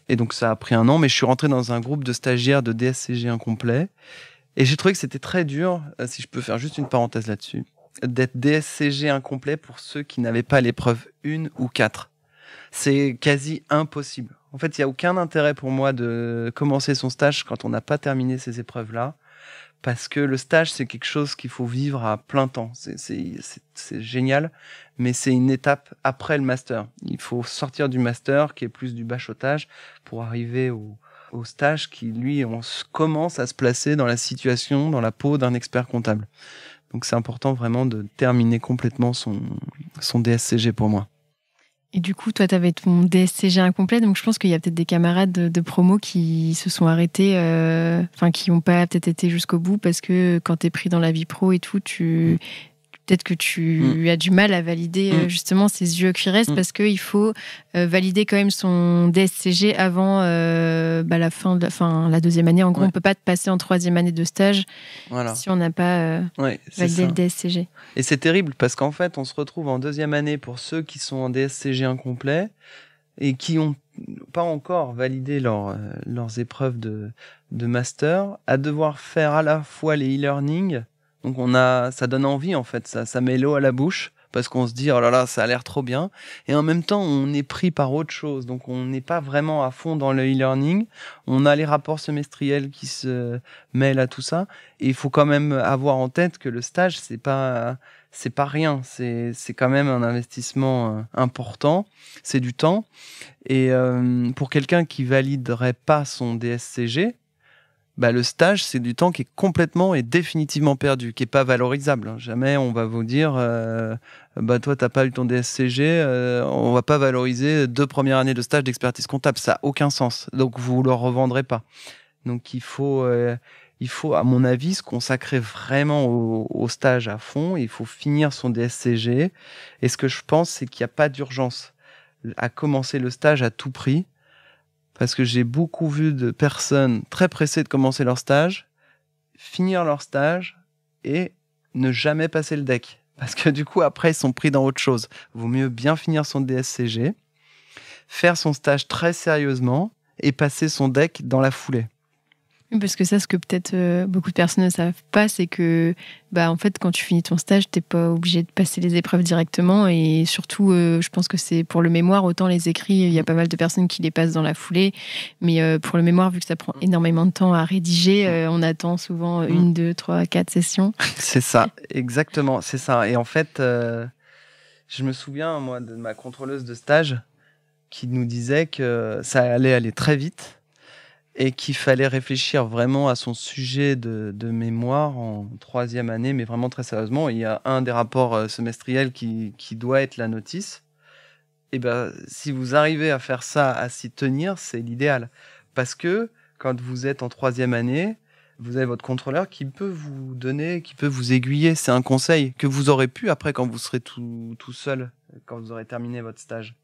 Et donc ça a pris 1 an, mais je suis rentré dans un groupe de stagiaires de DSCG incomplet. Et j'ai trouvé que c'était très dur, si je peux faire juste une parenthèse là-dessus, d'être DSCG incomplet pour ceux qui n'avaient pas l'épreuve 1 ou 4. C'est quasi impossible. En fait, il n'y a aucun intérêt pour moi de commencer son stage quand on n'a pas terminé ces épreuves-là, parce que le stage, c'est quelque chose qu'il faut vivre à plein temps. C'est génial, mais c'est une étape après le master. Il faut sortir du master, qui est plus du bachotage, pour arriver au stage qui, lui, commence à se placer dans la situation, dans la peau d'un expert comptable. Donc c'est important vraiment de terminer complètement son DSCG pour moi. Et du coup, toi, tu avais ton DSCG incomplet, donc je pense qu'il y a peut-être des camarades de promo qui se sont arrêtés, qui n'ont pas peut-être été jusqu'au bout, parce que quand tu es pris dans la vie pro et tout, peut-être que tu as du mal à valider justement ces yeux qui restent, parce qu'il faut valider quand même son DSCG avant la fin de la deuxième année. En gros, on ne peut pas te passer en troisième année de stage si on n'a pas validé le DSCG. Et c'est terrible parce qu'en fait, on se retrouve en deuxième année pour ceux qui sont en DSCG incomplet et qui n'ont pas encore validé leurs épreuves de master, à devoir faire à la fois les e-learning. Donc ça donne envie en fait, ça met l'eau à la bouche parce qu'on se dit oh là là, ça a l'air trop bien, et en même temps on est pris par autre chose, donc on n'est pas vraiment à fond dans le e-learning. On a les rapports semestriels qui se mêlent à tout ça, et il faut quand même avoir en tête que le stage c'est pas rien, c'est quand même un investissement important, c'est du temps, et pour quelqu'un qui validerait pas son DSCG, le stage, c'est du temps qui est complètement et définitivement perdu, qui n'est pas valorisable. Jamais on va vous dire toi, tu n'as pas eu ton DSCG, on ne va pas valoriser 2 premières années de stage d'expertise comptable. Ça n'a aucun sens. Donc, vous ne le revendrez pas. Donc, il faut, à mon avis, se consacrer vraiment au stage à fond. Il faut finir son DSCG. Et ce que je pense, c'est qu'il n'y a pas d'urgence à commencer le stage à tout prix. Parce que j'ai beaucoup vu de personnes très pressées de commencer leur stage, finir leur stage et ne jamais passer le DEC. Parce que du coup, après, ils sont pris dans autre chose. Vaut mieux bien finir son DSCG, faire son stage très sérieusement et passer son DEC dans la foulée. Parce que ça, ce que peut-être beaucoup de personnes ne savent pas, c'est que en fait, quand tu finis ton stage, tu n'es pas obligé de passer les épreuves directement. Et surtout, je pense que c'est pour le mémoire, autant les écrits, il y a pas mal de personnes qui les passent dans la foulée. Mais pour le mémoire, vu que ça prend énormément de temps à rédiger, on attend souvent 1, 2, 3, 4 sessions. C'est ça, exactement, c'est ça. Et en fait, je me souviens, moi, de ma contrôleuse de stage qui nous disait que ça allait aller très vite et qu'il fallait réfléchir vraiment à son sujet de mémoire en 3e année, mais vraiment très sérieusement. Il y a un des rapports semestriels qui doit être la notice. Et si vous arrivez à faire ça, à s'y tenir, c'est l'idéal. Parce que quand vous êtes en 3e année, vous avez votre contrôleur qui peut vous donner, qui peut vous aiguiller. C'est un conseil que vous aurez pu après quand vous serez tout seul, quand vous aurez terminé votre stage.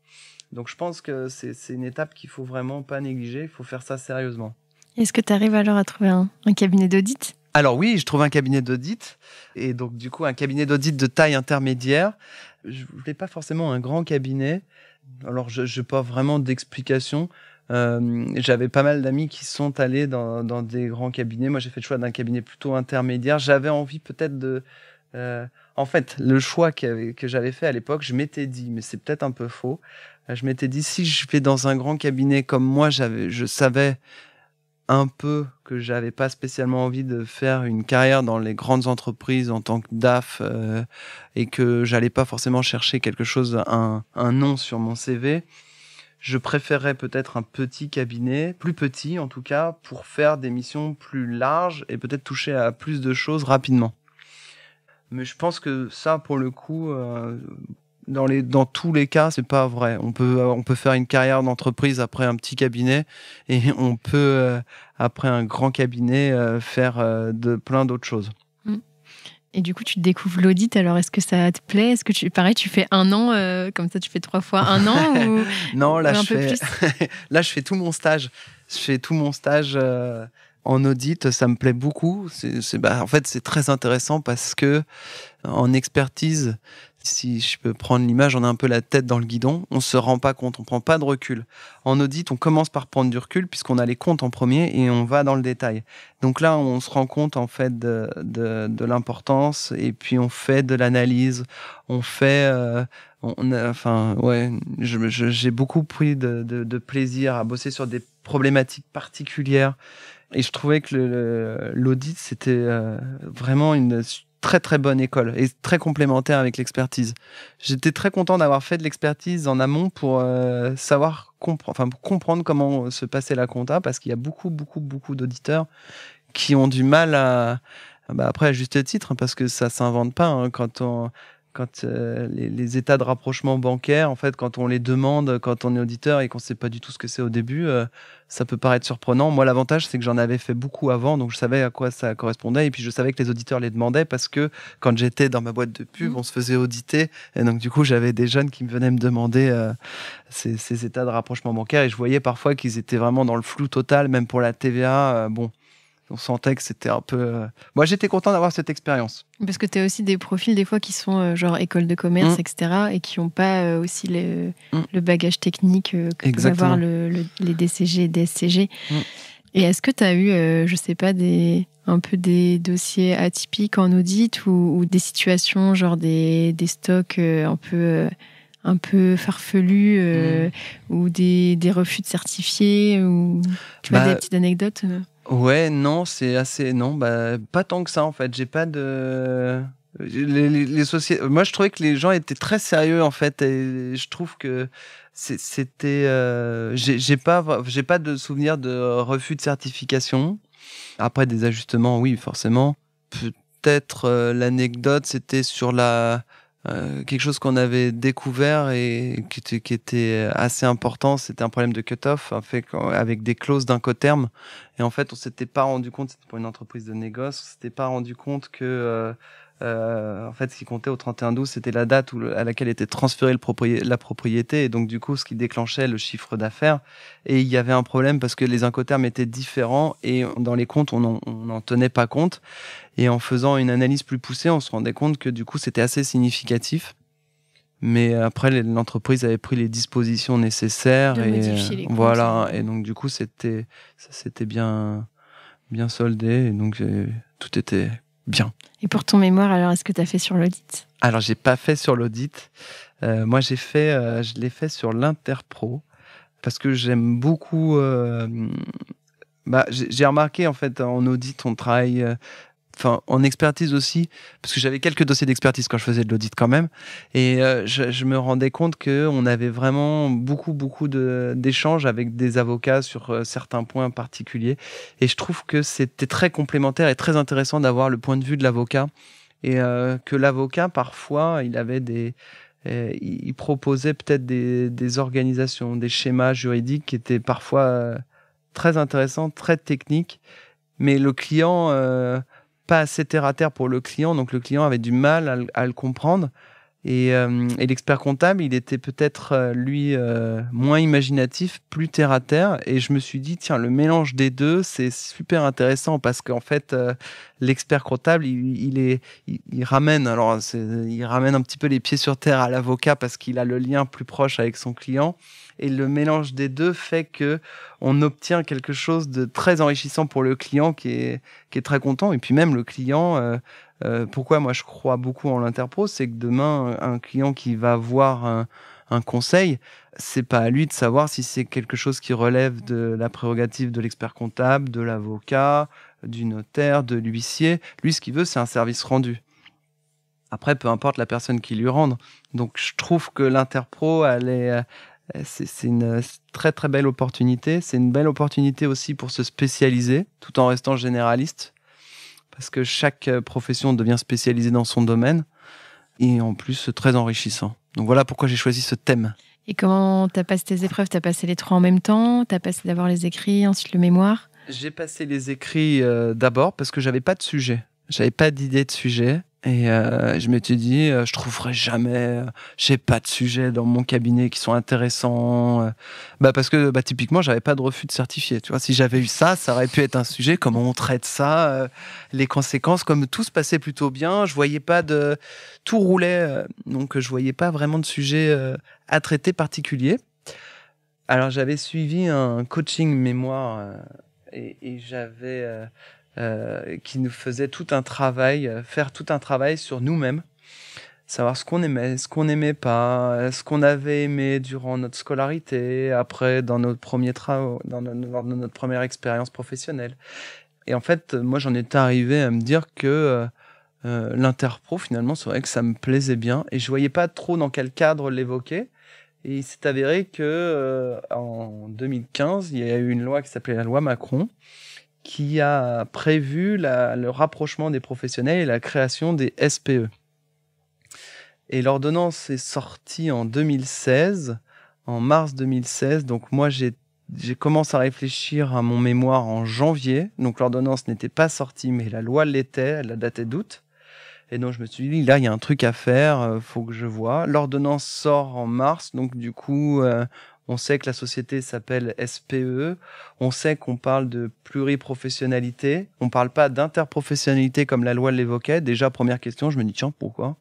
Donc je pense que c'est une étape qu'il ne faut vraiment pas négliger, il faut faire ça sérieusement. Est-ce que tu arrives alors à trouver un cabinet d'audit ? Alors oui, je trouve un cabinet d'audit, et donc du coup un cabinet d'audit de taille intermédiaire. Je ne voulais pas forcément un grand cabinet, alors je n'ai pas vraiment d'explication. J'avais pas mal d'amis qui sont allés dans des grands cabinets. Moi j'ai fait le choix d'un cabinet plutôt intermédiaire. J'avais envie peut-être de... en fait, le choix que j'avais fait à l'époque, je m'étais dit, mais c'est peut-être un peu faux, je m'étais dit, si je vais dans un grand cabinet comme moi, je savais un peu que j'avais pas spécialement envie de faire une carrière dans les grandes entreprises en tant que DAF, et que j'allais pas forcément chercher quelque chose, un nom sur mon CV. Je préférerais peut-être un petit cabinet, plus petit en tout cas, pour faire des missions plus larges et peut-être toucher à plus de choses rapidement. Mais je pense que ça, pour le coup, dans tous les cas, c'est pas vrai. On peut faire une carrière d'entreprise après un petit cabinet, et on peut, après un grand cabinet, faire plein d'autres choses. Et du coup, tu découvres l'audit. Alors, est-ce que ça te plaît ? Est-ce que tu fais 1 an, comme ça, tu fais 3 fois 1 an ou Non, là, plus là, je fais tout mon stage. Je fais tout mon stage en audit. Ça me plaît beaucoup. En fait, c'est très intéressant parce que en expertise, si je peux prendre l'image, on a un peu la tête dans le guidon, on se rend pas compte, on prend pas de recul. En audit, on commence par prendre du recul puisqu'on a les comptes en premier et on va dans le détail. Donc là, on se rend compte en fait de l'importance, et puis on fait de l'analyse, on fait, j'ai beaucoup pris de plaisir à bosser sur des problématiques particulières. Et je trouvais que l'audit, c'était vraiment une très très bonne école et très complémentaire avec l'expertise. J'étais très content d'avoir fait de l'expertise en amont pour savoir pour comprendre comment se passait la compta, parce qu'il y a beaucoup d'auditeurs qui ont du mal après à juste titre, hein, parce que ça s'invente pas, hein, quand les états de rapprochement bancaire, en fait, quand on les demande, quand on est auditeur et qu'on sait pas du tout ce que c'est au début, ça peut paraître surprenant. Moi, l'avantage, c'est que j'en avais fait beaucoup avant, donc je savais à quoi ça correspondait, et puis je savais que les auditeurs les demandaient, parce que quand j'étais dans ma boîte de pub, on se faisait auditer, et donc du coup, j'avais des jeunes qui me venaient me demander ces états de rapprochement bancaire, et je voyais parfois qu'ils étaient vraiment dans le flou total, même pour la TVA. On sentait que c'était un peu... Moi, j'étais content d'avoir cette expérience. Parce que tu as aussi des profils, des fois, qui sont genre école de commerce, etc., et qui n'ont pas aussi le bagage technique que peuvent avoir les DCG et DSCG. Et est-ce que tu as eu, je sais pas, un peu des dossiers atypiques en audit, ou des situations, genre des stocks un peu farfelus, ou des refus de certifiés, ou tu as des petites anecdotes Ouais, non, c'est assez... Non, pas tant que ça, en fait. J'ai pas de... Les sociétés... Moi, je trouvais que les gens étaient très sérieux, en fait, et je trouve que c'était... J'ai pas de souvenir de refus de certification. Après, des ajustements, oui, forcément. Peut-être l'anecdote, c'était sur quelque chose qu'on avait découvert et qui était assez important. C'était un problème de cut-off, en fait, avec des clauses d'incoterm. Et en fait, on s'était pas rendu compte, c'était pour une entreprise de négoce, on s'était pas rendu compte que en fait, ce qui comptait au 31/12, c'était la date à laquelle était transférée la propriété, et donc du coup, ce qui déclenchait le chiffre d'affaires. Et il y avait un problème parce que les incoterms étaient différents, et dans les comptes, on n'en tenait pas compte. Et en faisant une analyse plus poussée, on se rendait compte que du coup, c'était assez significatif. Mais après, l'entreprise avait pris les dispositions nécessaires, de modifier les comptes. Voilà. Et donc du coup, ça s'était bien soldé, et donc tout était bien. Et pour ton mémoire, alors, est-ce que tu as fait sur l'audit ? Alors, j'ai pas fait sur l'audit. Moi, je l'ai fait sur l'Interpro, parce que j'aime beaucoup. J'ai remarqué, en fait, en audit, on travaille. En expertise aussi, parce que j'avais quelques dossiers d'expertise quand je faisais de l'audit quand même, et je me rendais compte qu'on avait vraiment beaucoup d'échanges avec des avocats sur certains points particuliers, et je trouve que c'était très complémentaire et très intéressant d'avoir le point de vue de l'avocat, et que l'avocat, parfois, il proposait peut-être des organisations, des schémas juridiques qui étaient parfois très intéressants, très techniques, mais le client... pas assez terre à terre pour le client, donc le client avait du mal à le comprendre. Et l'expert comptable, il était peut-être, lui, moins imaginatif, plus terre à terre. Et je me suis dit, tiens, le mélange des deux, c'est super intéressant, parce qu'en fait, l'expert comptable, il ramène un petit peu les pieds sur terre à l'avocat, parce qu'il a le lien plus proche avec son client. Et le mélange des deux fait que on obtient quelque chose de très enrichissant pour le client, qui est très content. Et puis même le client, pourquoi moi je crois beaucoup en l'Interpro, c'est que demain, un client qui va voir un conseil, c'est pas à lui de savoir si c'est quelque chose qui relève de la prérogative de l'expert comptable, de l'avocat, du notaire, de l'huissier. Lui, ce qu'il veut, c'est un service rendu. Après, peu importe la personne qui lui rende. Donc je trouve que l'Interpro, c'est une très très belle opportunité. C'est une belle opportunité aussi pour se spécialiser tout en restant généraliste, parce que chaque profession devient spécialisée dans son domaine, et en plus très enrichissant. Donc voilà pourquoi j'ai choisi ce thème. Et comment tu as passé tes épreuves ? Tu as passé les 3 en même temps ? Tu as passé d'abord les écrits, ensuite le mémoire ? J'ai passé les écrits d'abord parce que j'avais pas de sujet. J'avais pas d'idée de sujet. Et je m'étais dit, je trouverai jamais, j'ai pas de sujets dans mon cabinet qui sont intéressants. Parce que typiquement, j'avais pas de refus de certifié. Tu vois, si j'avais eu ça, ça aurait pu être un sujet. Comment on traite ça, les conséquences, comme tout se passait plutôt bien, je voyais pas tout roulait, donc je voyais pas vraiment de sujet à traiter particulier. Alors j'avais suivi un coaching mémoire et j'avais qui nous faisait faire tout un travail sur nous-mêmes, savoir ce qu'on n'aimait pas, ce qu'on avait aimé durant notre scolarité, après dans nos premiers travaux, lors de notre première expérience professionnelle. Et en fait, moi, j'en étais arrivé à me dire que l'interpro, finalement, c'est vrai que ça me plaisait bien, et je voyais pas trop dans quel cadre l'évoquer. Et il s'est avéré que en 2015, il y a eu une loi qui s'appelait la loi Macron, qui a prévu le rapprochement des professionnels et la création des SPE. Et l'ordonnance est sortie en 2016, en mars 2016. Donc moi, j'ai commencé à réfléchir à mon mémoire en janvier. Donc l'ordonnance n'était pas sortie, mais la loi l'était, elle datait d'août. Et donc je me suis dit, là, il y a un truc à faire, faut que je vois. L'ordonnance sort en mars, donc du coup, on sait que la société s'appelle SPE. On sait qu'on parle de pluriprofessionnalité. On parle pas d'interprofessionnalité comme la loi l'évoquait. Déjà, première question, je me dis, tiens, pourquoi ?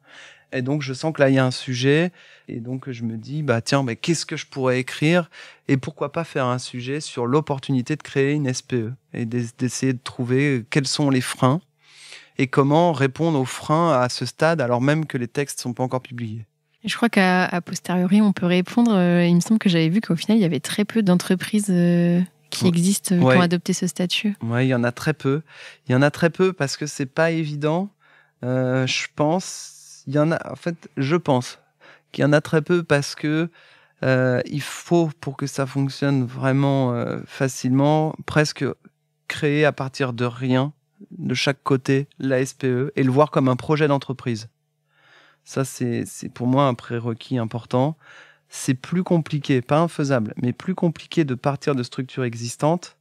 Et donc, je sens que là, il y a un sujet. Et donc, je me dis, tiens, mais qu'est-ce que je pourrais écrire ? Et pourquoi pas faire un sujet sur l'opportunité de créer une SPE et d'essayer de trouver quels sont les freins et comment répondre aux freins à ce stade, alors même que les textes ne sont pas encore publiés. Et je crois qu'à posteriori, on peut répondre. Il me semble que j'avais vu qu'au final, il y avait très peu d'entreprises qui existent, qui ont adopté ce statut. Oui, il y en a très peu. Il y en a très peu parce que c'est pas évident. Je pense qu'il y en a très peu parce que il faut, pour que ça fonctionne vraiment facilement, presque créer à partir de rien, de chaque côté, la SPE et le voir comme un projet d'entreprise. Ça, c'est pour moi un prérequis important. C'est plus compliqué, pas infaisable, mais plus compliqué de partir de structures existantes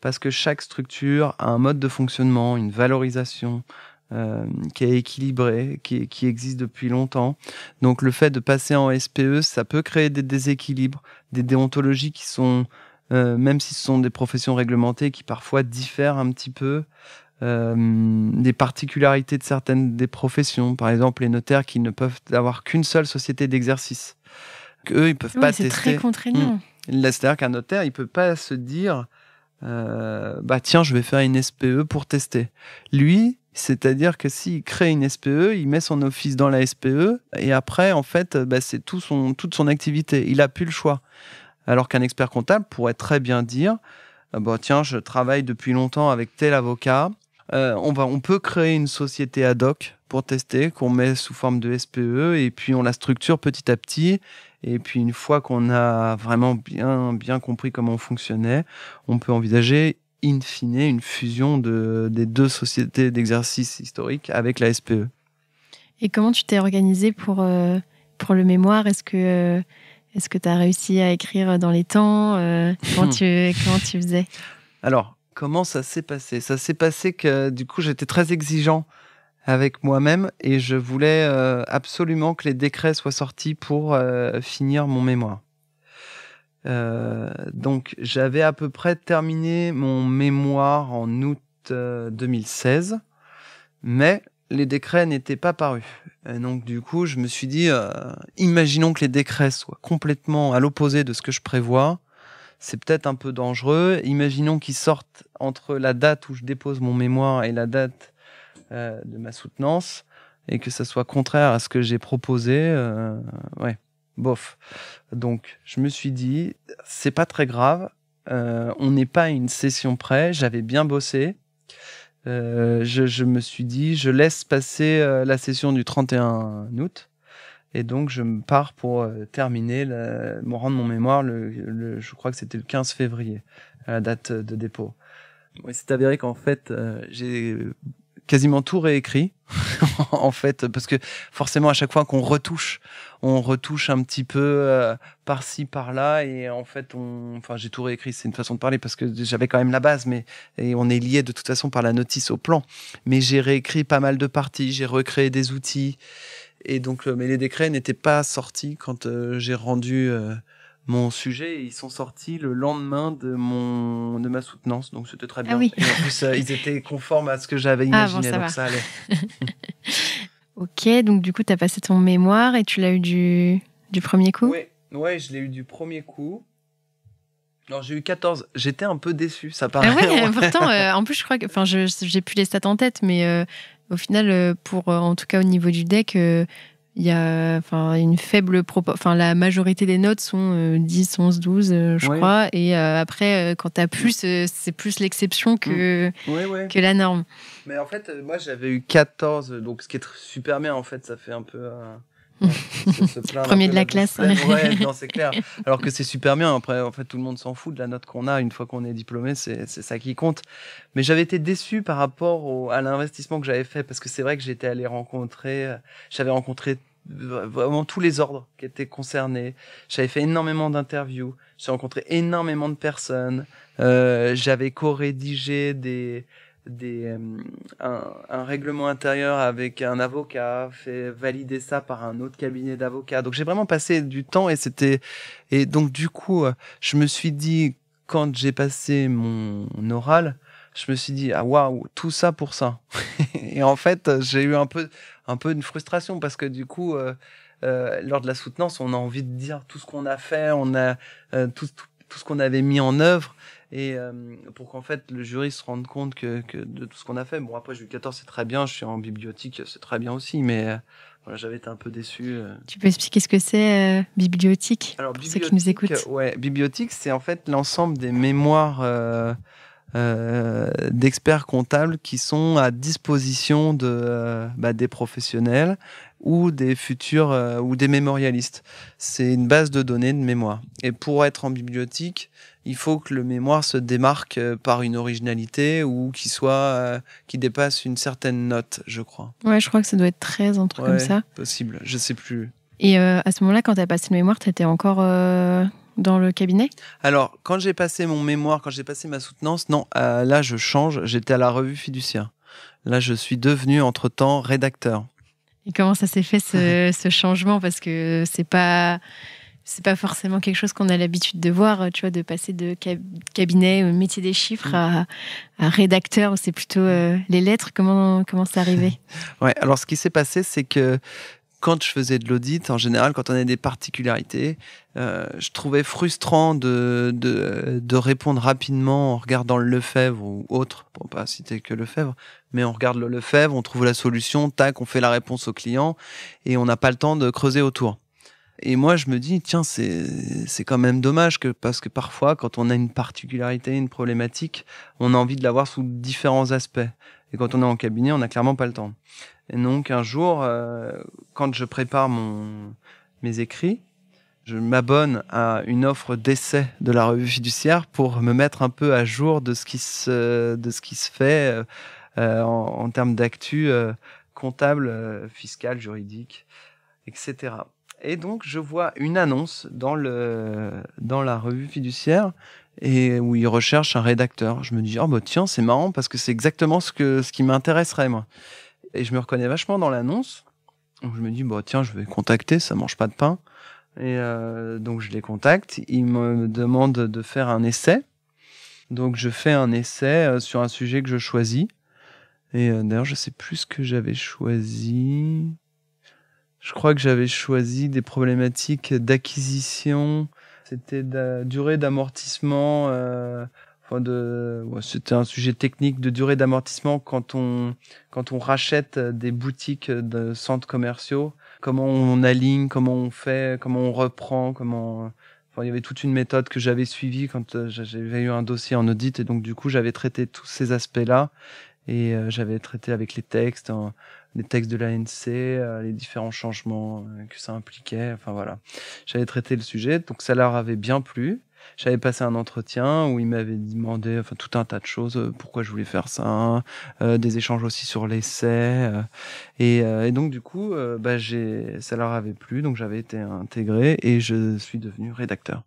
parce que chaque structure a un mode de fonctionnement, une valorisation qui est équilibrée, qui existe depuis longtemps. Donc le fait de passer en SPE, ça peut créer des déséquilibres, des déontologies qui sont, même si ce sont des professions réglementées, qui parfois diffèrent un petit peu, des particularités de certaines des professions. Par exemple, les notaires qui ne peuvent avoir qu'une seule société d'exercice. Eux, ils peuvent pas tester. C'est très contraignant. C'est-à-dire qu'un notaire, il peut pas se dire tiens, je vais faire une SPE pour tester. Lui, c'est-à-dire que s'il crée une SPE, il met son office dans la SPE et après, en fait, c'est toute son activité. Il a plus le choix. Alors qu'un expert comptable pourrait très bien dire tiens, je travaille depuis longtemps avec tel avocat. On peut créer une société ad hoc pour tester, qu'on met sous forme de SPE et puis on la structure petit à petit. Et puis une fois qu'on a vraiment bien compris comment on fonctionnait, on peut envisager in fine une fusion des deux sociétés d'exercice historiques avec la SPE. Et comment tu t'es organisé pour le mémoire ? Est-ce que tu as réussi à écrire dans les temps ? Comment tu faisais ? Alors, comment ça s'est passé ? Ça s'est passé que du coup, j'étais très exigeant avec moi-même et je voulais absolument que les décrets soient sortis pour finir mon mémoire. Donc, j'avais à peu près terminé mon mémoire en août 2016, mais les décrets n'étaient pas parus. Et donc, du coup, je me suis dit, imaginons que les décrets soient complètement à l'opposé de ce que je prévois. C'est peut-être un peu dangereux. Imaginons qu'ils sortent entre la date où je dépose mon mémoire et la date de ma soutenance, et que ça soit contraire à ce que j'ai proposé. Bof. Donc, je me suis dit, c'est pas très grave. On n'est pas à une session près. J'avais bien bossé. Je me suis dit, je laisse passer la session du 31 août. Et donc, je me pars pour terminer, rendre mon mémoire, je crois que c'était le 15 février, à la date de dépôt. Il s'est avéré qu'en fait, j'ai quasiment tout réécrit, en fait, parce que forcément, à chaque fois qu'on retouche, on retouche un petit peu par-ci, par-là, et en fait, j'ai tout réécrit, c'est une façon de parler, parce que j'avais quand même la base, et on est lié de toute façon par la notice au plan. Mais j'ai réécrit pas mal de parties, j'ai recréé des outils, et donc, mais les décrets n'étaient pas sortis quand j'ai rendu mon sujet. Ils sont sortis le lendemain de ma soutenance, donc c'était très bien. Ah oui. Et en plus, ils étaient conformes à ce que j'avais imaginé, ça donc ça allait. Ok, donc du coup, tu as passé ton mémoire et tu l'as eu du premier coup ? Oui, je l'ai eu du premier coup. Alors, j'ai eu 14. J'étais un peu déçu, ça paraît. Ah ouais, pourtant, en plus, je crois que... Enfin, j'ai plus les stats en tête, mais au final, en tout cas, au niveau du deck, il il y a une faible la majorité des notes sont 10, 11, 12, je crois. Et après, quand tu as plus, c'est plus l'exception que la norme. Mais en fait, moi, j'avais eu 14, donc ce qui est super bien, en fait, ça fait un peu... Premier de la classe. Ouais, non, c'est clair. Alors que c'est super bien. Après, en fait, tout le monde s'en fout de la note qu'on a. Une fois qu'on est diplômé, c'est ça qui compte. Mais j'avais été déçu par rapport à l'investissement que j'avais fait, parce que c'est vrai que j'étais allé j'avais rencontré vraiment tous les ordres qui étaient concernés. J'avais fait énormément d'interviews. J'ai rencontré énormément de personnes. J'avais co-rédigé un règlement intérieur avec un avocat, fait valider ça par un autre cabinet d'avocats. Donc j'ai vraiment passé du temps et donc du coup, je me suis dit, quand j'ai passé mon oral, je me suis dit, ah waouh, tout ça pour ça. Et en fait, j'ai eu un peu une frustration parce que du coup, lors de la soutenance, on a envie de dire tout ce qu'on a fait, on a tout ce qu'on avait mis en œuvre. Et pour qu'en fait le jury se rende compte que de tout ce qu'on a fait. Bon, après j'ai eu 14, c'est très bien, je suis en bibliothèque, c'est très bien aussi, mais voilà, j'avais été un peu déçu. Tu peux expliquer ce que c'est, bibliothèque? Alors, pour ceux qui nous écoutent. Ouais, bibliothèque, c'est en fait l'ensemble des mémoires d'experts comptables qui sont à disposition des professionnels ou des futurs ou des mémorialistes. C'est une base de données de mémoire. Et pour être en bibliothèque, il faut que le mémoire se démarque par une originalité ou qui dépasse une certaine note, je crois. Ouais, je crois que ça doit être 13, un truc comme ça. Possible, je sais plus. Et à ce moment-là, quand tu as passé le mémoire, tu étais encore dans le cabinet? Alors, quand j'ai passé mon mémoire, quand j'ai passé ma soutenance, non, là je change, j'étais à la revue fiduciaire. Là, je suis devenu entre-temps rédacteur. Et comment ça s'est fait ce changement? Parce que c'est pas forcément quelque chose qu'on a l'habitude de voir, tu vois, de passer de cabinet, métier des chiffres à rédacteur, où c'est plutôt les lettres. Comment c'est arrivé? Ouais, alors ce qui s'est passé, c'est que quand je faisais de l'audit, en général, quand on a des particularités, je trouvais frustrant de répondre rapidement en regardant le Lefebvre ou autre, pour pas citer que Lefebvre, mais on regarde le Lefebvre, on trouve la solution, tac, on fait la réponse au client et on n'a pas le temps de creuser autour. Et moi, je me dis, tiens, c'est quand même dommage parce que parfois, quand on a une particularité, une problématique, on a envie de la voir sous différents aspects. Et quand on est en cabinet, on n'a clairement pas le temps. Et donc, un jour, quand je prépare mes écrits, je m'abonne à une offre d'essai de la revue fiduciaire pour me mettre un peu à jour de ce qui se fait en termes d'actu comptable, fiscal, juridique, etc. Et donc, je vois une annonce dans la revue fiduciaire et où ils recherchent un rédacteur. Je me dis, oh bah tiens, c'est marrant parce que c'est exactement ce qui m'intéresserait, moi. Et je me reconnais vachement dans l'annonce. Donc, je me dis, bah tiens, je vais contacter, ça mange pas de pain. Et donc, je les contacte. Ils me demandent de faire un essai. Donc, je fais un essai sur un sujet que je choisis. Et d'ailleurs, je sais plus ce que j'avais choisi. Je crois que j'avais choisi des problématiques d'acquisition. C'était de durée d'amortissement. C'était un sujet technique de durée d'amortissement quand on rachète des boutiques de centres commerciaux. Comment on aligne, comment on fait, comment on reprend, il y avait toute une méthode que j'avais suivie quand j'avais eu un dossier en audit et donc du coup j'avais traité tous ces aspects-là et j'avais traité avec les textes de l'ANC, les différents changements que ça impliquait. Enfin voilà, j'avais traité le sujet, donc ça leur avait bien plu. J'avais passé un entretien où ils m'avaient demandé tout un tas de choses, pourquoi je voulais faire ça, des échanges aussi sur l'essai. Et donc du coup, ça leur avait plu, donc j'avais été intégré et je suis devenu rédacteur.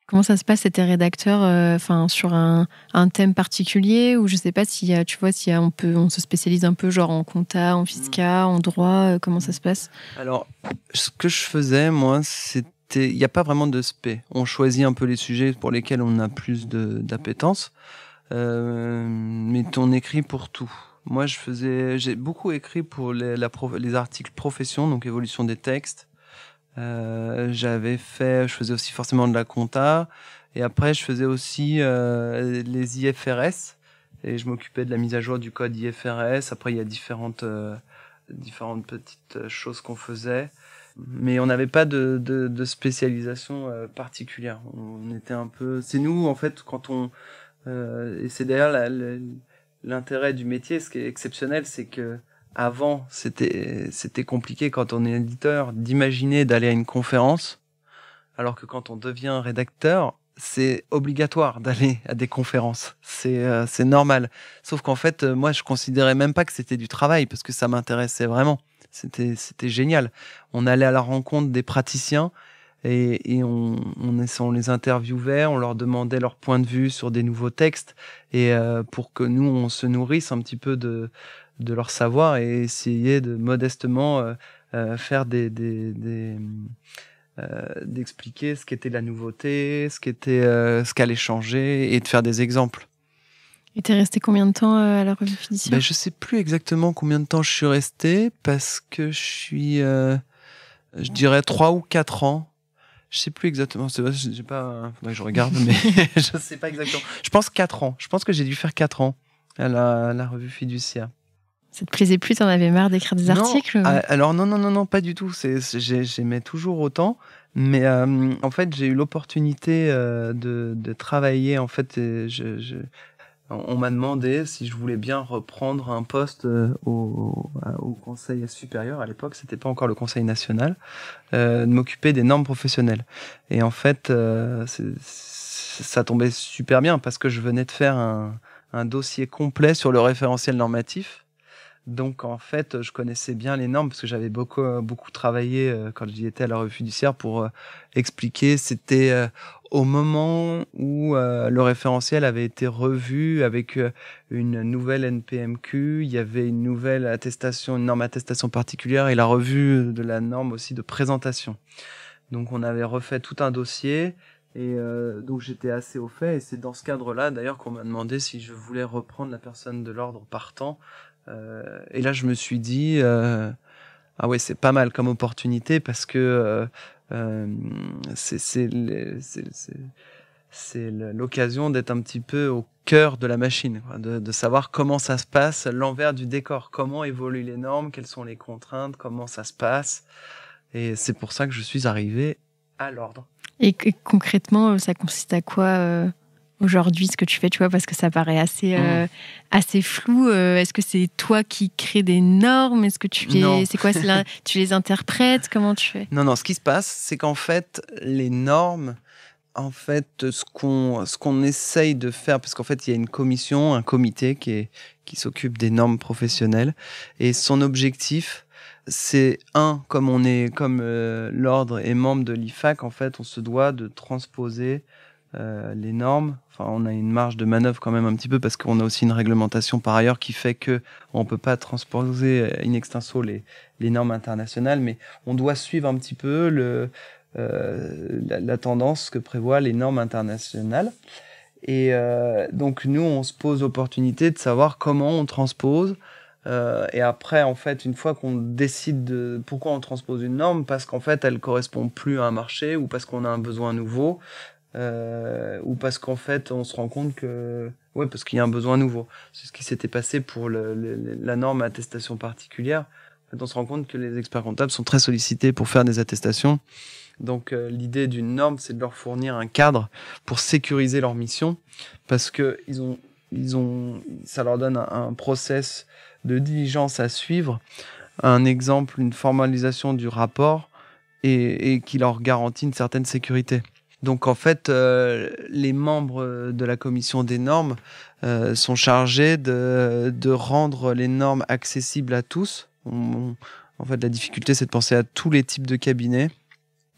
Comment ça se passe? C'était rédacteur sur un thème particulier ou je sais pas si tu vois si on se spécialise un peu genre en compta, en fiscal, en droit, comment ça se passe? Alors, ce que je faisais moi, il n'y a pas vraiment de spé. On choisit un peu les sujets pour lesquels on a plus d'appétence, mais on écrit pour tout. Moi, j'ai beaucoup écrit pour les articles profession, donc évolution des textes. Je faisais aussi forcément de la compta, et après je faisais aussi les IFRS, et je m'occupais de la mise à jour du code IFRS. Après, il y a différentes différentes petites choses qu'on faisait. Mais on n'avait pas de spécialisation particulière. On était un peu... C'est nous, en fait, quand on... et c'est d'ailleurs l'intérêt du métier, ce qui est exceptionnel, c'est que avant, c'était compliqué quand on est éditeur d'imaginer d'aller à une conférence, alors que quand on devient rédacteur, c'est obligatoire d'aller à des conférences. C'est normal. Sauf qu'en fait, moi, je considérais même pas que c'était du travail, parce que ça m'intéressait vraiment. C'était génial. On allait à la rencontre des praticiens et on les interviewait, on leur demandait leur point de vue sur des nouveaux textes et pour que nous, on se nourrisse un petit peu de leur savoir et essayer de modestement faire d'expliquer ce qu'était la nouveauté, ce qu'allait changer et de faire des exemples. Et t'es resté combien de temps à la revue Fiduciaire ? Je sais plus exactement combien de temps je suis resté parce que je suis, je dirais 3 ou 4 ans. Je sais plus exactement. C'est vrai, j'ai pas, faudrait que je regarde, mais je sais pas exactement. Je pense 4 ans. Je pense que j'ai dû faire 4 ans à la revue Fiduciaire. Ça te plaisait plus, t'en avais marre d'écrire des articles ? Alors non, pas du tout. J'aimais toujours autant. Mais en fait, j'ai eu l'opportunité de travailler. En fait, on m'a demandé si je voulais bien reprendre un poste au Conseil supérieur. À l'époque, c'était pas encore le Conseil national, de m'occuper des normes professionnelles. Et en fait, ça tombait super bien parce que je venais de faire un dossier complet sur le référentiel normatif. Donc en fait, je connaissais bien les normes parce que j'avais beaucoup travaillé quand j'y étais à la revue Fiduciaire pour expliquer. C'était au moment où le référentiel avait été revu avec une nouvelle NPMQ, il y avait une nouvelle attestation, une norme attestation particulière et la revue de la norme aussi de présentation. Donc on avait refait tout un dossier et donc j'étais assez au fait et c'est dans ce cadre-là d'ailleurs qu'on m'a demandé si je voulais reprendre la personne de l'ordre partant. Et là, je me suis dit, ah ouais, c'est pas mal comme opportunité parce que c'est l'occasion d'être un petit peu au cœur de la machine, quoi, de savoir comment ça se passe, l'envers du décor, comment évoluent les normes, quelles sont les contraintes, comment ça se passe. Et c'est pour ça que je suis arrivé à l'ordre. Et concrètement, ça consiste à quoi aujourd'hui ce que tu fais, tu vois, parce que ça paraît assez flou. Est-ce que c'est toi qui crées des normes ? Est-ce que c'est quoi, tu les interprètes ? Comment tu fais ? Non, ce qui se passe, c'est qu'en fait, les normes, en fait, ce qu'on essaye de faire, parce qu'en fait, il y a une commission, un comité qui s'occupe des normes professionnelles, et son objectif, c'est comme l'ordre est membre de l'IFAC, en fait, on se doit de transposer les normes. Enfin, on a une marge de manœuvre quand même un petit peu parce qu'on a aussi une réglementation par ailleurs qui fait que on peut pas transposer in extenso les normes internationales, mais on doit suivre un petit peu la tendance que prévoient les normes internationales. Et donc nous, on se pose l'opportunité de savoir comment on transpose. Et après, en fait, une fois qu'on décide de pourquoi on transpose une norme, parce qu'en fait, elle correspond plus à un marché ou parce qu'on a un besoin nouveau. Ou parce qu'en fait on se rend compte parce qu'il y a un besoin nouveau. C'est ce qui s'était passé pour la norme attestation particulière. En fait, on se rend compte que les experts comptables sont très sollicités pour faire des attestations. Donc l'idée d'une norme, c'est de leur fournir un cadre pour sécuriser leur mission, parce que ça leur donne un process de diligence à suivre, un exemple, une formalisation du rapport et qui leur garantit une certaine sécurité. Donc en fait, les membres de la commission des normes sont chargés de rendre les normes accessibles à tous. En fait, la difficulté, c'est de penser à tous les types de cabinets.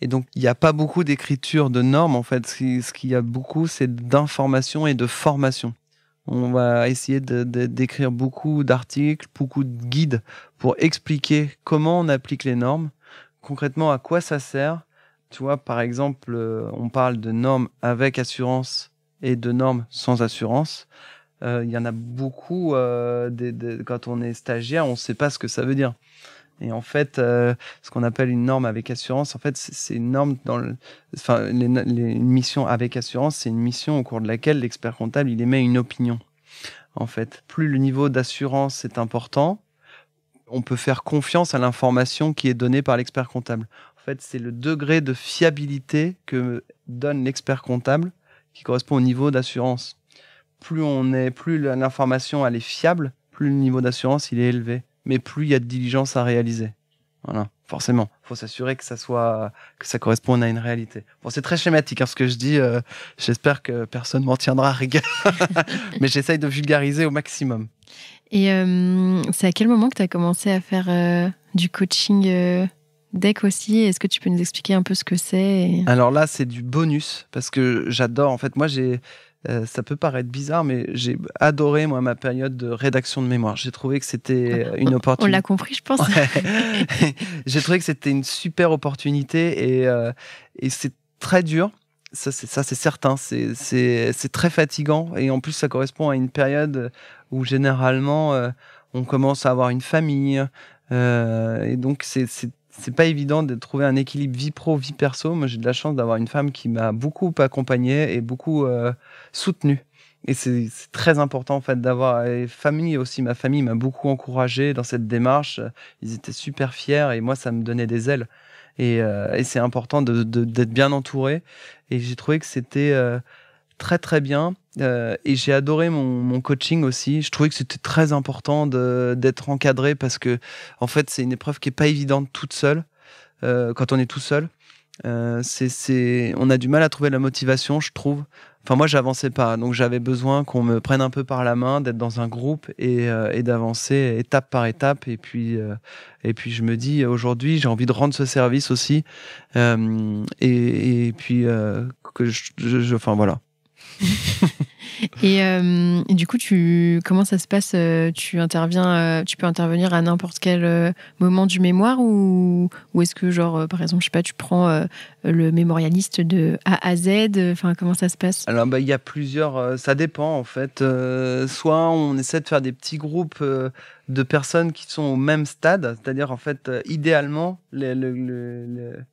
Et donc, il n'y a pas beaucoup d'écriture de normes. En fait, ce qu'il y a beaucoup, c'est d'information et de formation. On va essayer d'écrire beaucoup d'articles, beaucoup de guides pour expliquer comment on applique les normes, concrètement à quoi ça sert. Tu vois, par exemple, on parle de normes avec assurance et de normes sans assurance. Il y en a beaucoup, quand on est stagiaire, on ne sait pas ce que ça veut dire. Et en fait, ce qu'on appelle une norme avec assurance, en fait, c'est une norme une mission avec assurance, c'est une mission au cours de laquelle l'expert comptable, il émet une opinion. En fait, plus le niveau d'assurance est important, on peut faire confiance à l'information qui est donnée par l'expert comptable. En fait, c'est le degré de fiabilité que donne l'expert comptable qui correspond au niveau d'assurance. Plus l'information elle est fiable, plus le niveau d'assurance il est élevé, mais plus il y a de diligence à réaliser. Voilà, forcément, faut s'assurer que ça corresponde à une réalité. Bon, c'est très schématique ce que je dis. J'espère que personne m'en tiendra à rigueur, mais j'essaye de vulgariser au maximum. Et c'est à quel moment que tu as commencé à faire du coaching deck aussi? Est-ce que tu peux nous expliquer un peu ce que c'est? Alors là, c'est du bonus parce que j'adore. En fait, moi, ça peut paraître bizarre, mais j'ai adoré ma période de rédaction de mémoire. J'ai trouvé que c'était une opportunité. On l'a compris, je pense. Ouais. J'ai trouvé que c'était une super opportunité et c'est très dur. Ça, c'est certain. C'est très fatigant et en plus, ça correspond à une période où généralement on commence à avoir une famille et donc c'est pas évident de trouver un équilibre vie pro, vie perso. Moi, j'ai de la chance d'avoir une femme qui m'a beaucoup accompagné et beaucoup soutenu. Et c'est très important en fait d'avoir famille aussi. Ma famille m'a beaucoup encouragé dans cette démarche. Ils étaient super fiers et moi, ça me donnait des ailes. Et c'est important d'être bien entouré. Et j'ai trouvé que c'était très très bien. Et j'ai adoré mon coaching aussi. Je trouvais que c'était très important d'être encadré parce que en fait c'est une épreuve qui est pas évidente toute seule. Quand on est tout seul, on a du mal à trouver la motivation, je trouve. Enfin moi j'avançais pas, donc j'avais besoin qu'on me prenne un peu par la main, d'être dans un groupe et d'avancer étape par étape. Et puis je me dis aujourd'hui j'ai envie de rendre ce service aussi. Et puis que enfin voilà. Et du coup, comment ça se passe? Tu peux intervenir à n'importe quel moment du mémoire ou est-ce que, genre, par exemple, je sais pas, tu prends le mémorialiste de A à Z? Enfin, comment ça se passe? Alors, il y a plusieurs. Ça dépend en fait. Soit on essaie de faire des petits groupes de personnes qui sont au même stade, c'est-à-dire en fait, idéalement,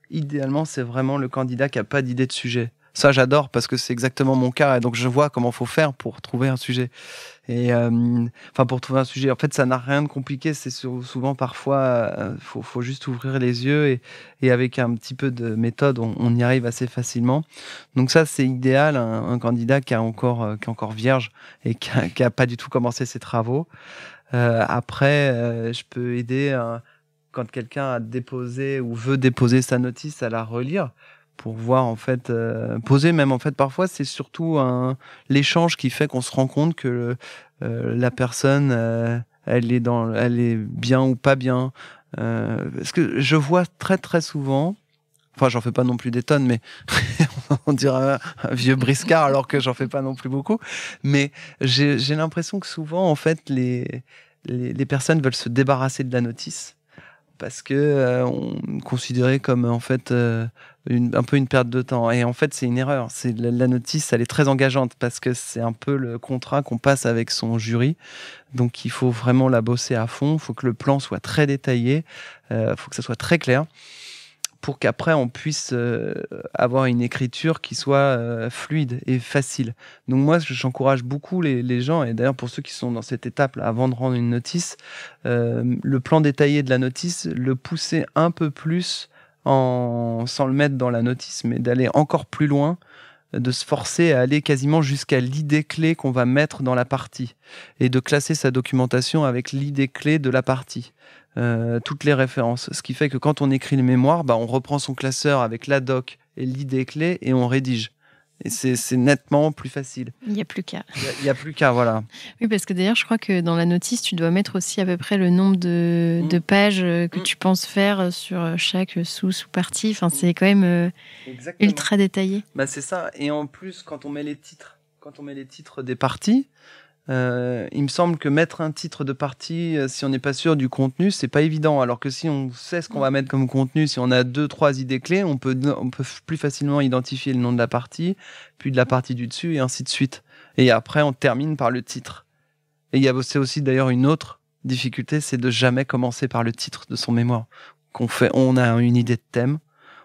idéalement, c'est vraiment le candidat qui a pas d'idée de sujet. Ça, j'adore parce que c'est exactement mon cas et donc je vois comment faut faire pour trouver un sujet. Et pour trouver un sujet, en fait, ça n'a rien de compliqué. C'est souvent parfois, faut juste ouvrir les yeux et avec un petit peu de méthode, on y arrive assez facilement. Donc ça, c'est idéal, un candidat qui est encore vierge et qui a pas du tout commencé ses travaux. Après, je peux aider quand quelqu'un a déposé ou veut déposer sa notice à la relire. Pour voir en fait poser même en fait parfois c'est surtout l'échange qui fait qu'on se rend compte que la personne elle est bien ou pas bien parce que je vois très très souvent, enfin j'en fais pas non plus des tonnes mais on dirait un vieux briscard alors que j'en fais pas non plus beaucoup, mais j'ai l'impression que souvent en fait les personnes veulent se débarrasser de la notice parce que on considérait comme en fait un peu une perte de temps. Et en fait, c'est une erreur. La notice, elle est très engageante parce que c'est un peu le contrat qu'on passe avec son jury. Donc, il faut vraiment la bosser à fond. Il faut que le plan soit très détaillé. Il faut que ça soit très clair pour qu'après, on puisse avoir une écriture qui soit fluide et facile. Donc moi, j'encourage beaucoup les gens, et d'ailleurs pour ceux qui sont dans cette étape là, avant de rendre une notice, le plan détaillé de la notice, le pousser un peu plus sans le mettre dans la notice, mais d'aller encore plus loin, de se forcer à aller quasiment jusqu'à l'idée clé qu'on va mettre dans la partie et de classer sa documentation avec l'idée clé de la partie. Toutes les références. Ce qui fait que quand on écrit le mémoire, on reprend son classeur avec la doc et l'idée clé et on rédige. Et c'est nettement plus facile. Il n'y a plus qu'à. Il n'y a plus qu'à, voilà. Oui, parce que d'ailleurs, je crois que dans la notice, tu dois mettre aussi à peu près le nombre de pages que tu penses faire sur chaque sous-partie. Enfin, c'est quand même ultra détaillé. C'est ça. Et en plus, quand on met les titres des parties, il me semble que mettre un titre de partie, si on n'est pas sûr du contenu, c'est pas évident. Alors que si on sait ce qu'on va mettre comme contenu, si on a 2-3 idées clés, on peut plus facilement identifier le nom de la partie, puis de la partie du dessus et ainsi de suite. Et après, on termine par le titre. Et c'est aussi d'ailleurs une autre difficulté, c'est de jamais commencer par le titre de son mémoire. On a une idée de thème,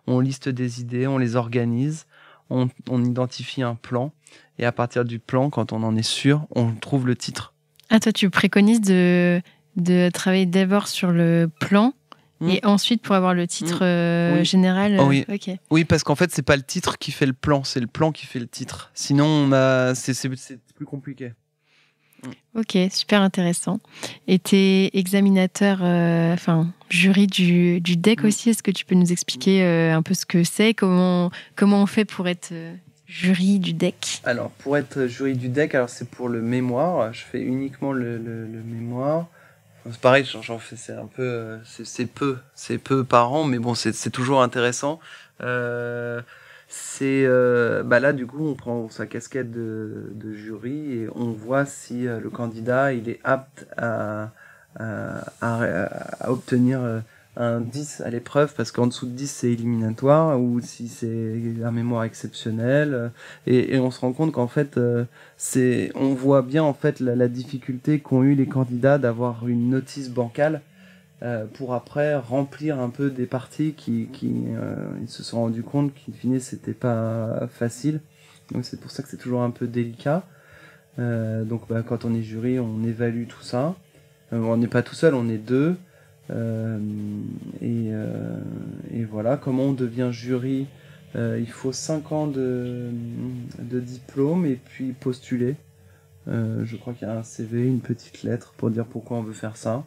on liste des idées, on les organise, on identifie un plan. Et à partir du plan, quand on en est sûr, on trouve le titre. Ah, toi, tu préconises de de travailler d'abord sur le plan et ensuite pour avoir le titre général. Oui. Okay. Oui, parce qu'en fait, c'est pas le titre qui fait le plan, c'est le plan qui fait le titre. Sinon, c'est plus compliqué. Ok, super intéressant. Et t'es examinateur, jury du DEC aussi. Est-ce que tu peux nous expliquer un peu ce que c'est, comment on fait pour être jury du DEC? Alors, pour être jury du DEC, c'est pour le mémoire. Je fais uniquement le mémoire. C'est pareil, j'en fais, c'est un peu, c'est peu par an, mais bon, c'est toujours intéressant. Là, du coup, on prend sa casquette de jury et on voit si le candidat il est apte à obtenir un 10 à l'épreuve, parce qu'en dessous de 10 c'est éliminatoire, ou si c'est un mémoire exceptionnel, et on se rend compte qu'en fait on voit bien en fait la difficulté qu'ont eu les candidats d'avoir une notice bancale pour après remplir un peu des parties qui ils se sont rendus compte qu'in fine c'était pas facile. Donc c'est pour ça que c'est toujours un peu délicat. Donc quand on est jury, on évalue tout ça. On n'est pas tout seul, on est deux. Et voilà, comment on devient jury, il faut 5 ans de diplôme et puis postuler. Je crois qu'il y a un CV, une petite lettre pour dire pourquoi on veut faire ça,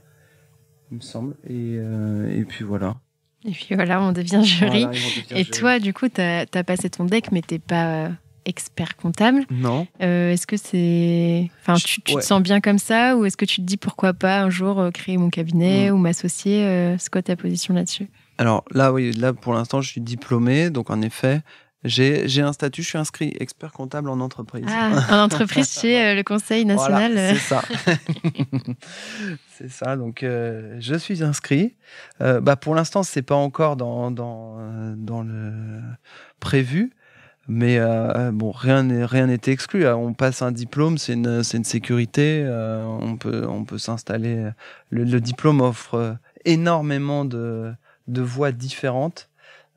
il me semble. Et puis voilà. Et puis voilà, on devient jury. Voilà, et jury. Toi, du coup, t'as passé ton DEC, mais t'es pas expert comptable. Non. Est-ce que c'est... Enfin, tu te sens bien comme ça, ou est-ce que tu te dis pourquoi pas un jour créer mon cabinet ou m'associer? C'est quoi ta position là-dessus? Alors là, oui, là pour l'instant, je suis diplômé, donc en effet, j'ai un statut, je suis inscrit expert comptable en entreprise. En entreprise chez le Conseil national. Voilà, c'est ça. C'est ça, donc je suis inscrit. Pour l'instant, c'est pas encore dans le prévu. Mais rien n'est exclu. On passe un diplôme, c'est une sécurité. On peut s'installer. Le diplôme offre énormément de voies différentes.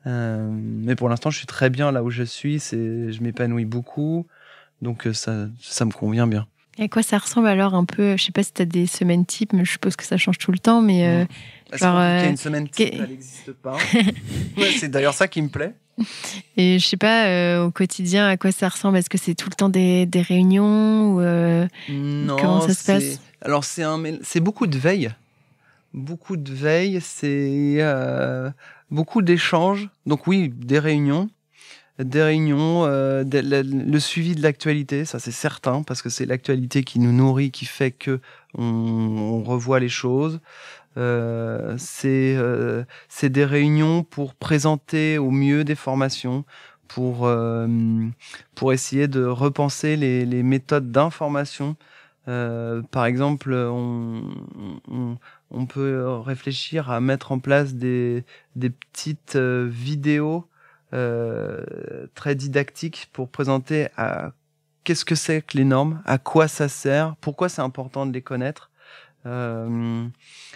Mais pour l'instant, je suis très bien là où je suis. Je m'épanouis beaucoup, donc ça me convient bien. Et à quoi ça ressemble alors un peu? Je sais pas si tu as des semaines types, mais je suppose que ça change tout le temps. Mais qu'il y a une semaine type, elle n'existe pas. C'est d'ailleurs ça qui me plaît. Et je sais pas, au quotidien, à quoi ça ressemble? Est-ce que c'est tout le temps des réunions ou Non, comment ça se passe? Alors c'est beaucoup de veille. Beaucoup de veille, c'est beaucoup d'échanges. Donc oui, des réunions, le suivi de l'actualité, ça c'est certain, parce que c'est l'actualité qui nous nourrit, qui fait que on revoit les choses. C'est des réunions pour présenter au mieux des formations, pour essayer de repenser les méthodes d'information. Par exemple, on peut réfléchir à mettre en place des petites vidéos très didactiques pour présenter qu'est-ce que c'est que les normes, à quoi ça sert, pourquoi c'est important de les connaître.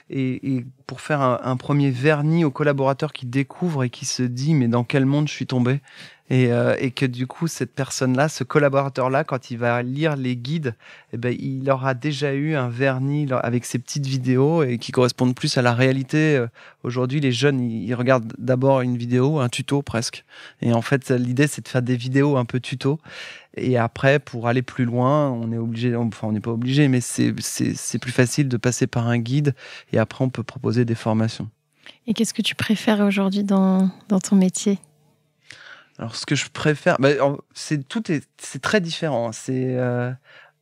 Et pour faire un premier vernis aux collaborateurs qui découvrent et qui se dit mais dans quel monde je suis tombé, et que du coup cette personne-là, ce collaborateur-là, quand il va lire les guides, il aura déjà eu un vernis avec ces petites vidéos et qui correspondent plus à la réalité. Aujourd'hui, les jeunes, ils regardent d'abord une vidéo, un tuto presque, et en fait l'idée c'est de faire des vidéos un peu tuto. Et après, pour aller plus loin, on est obligé, enfin on n'est pas obligé, mais c'est plus facile de passer par un guide, et après on peut proposer des formations. Et qu'est-ce que tu préfères aujourd'hui dans ton métier? Alors ce que je préfère, c'est très différent.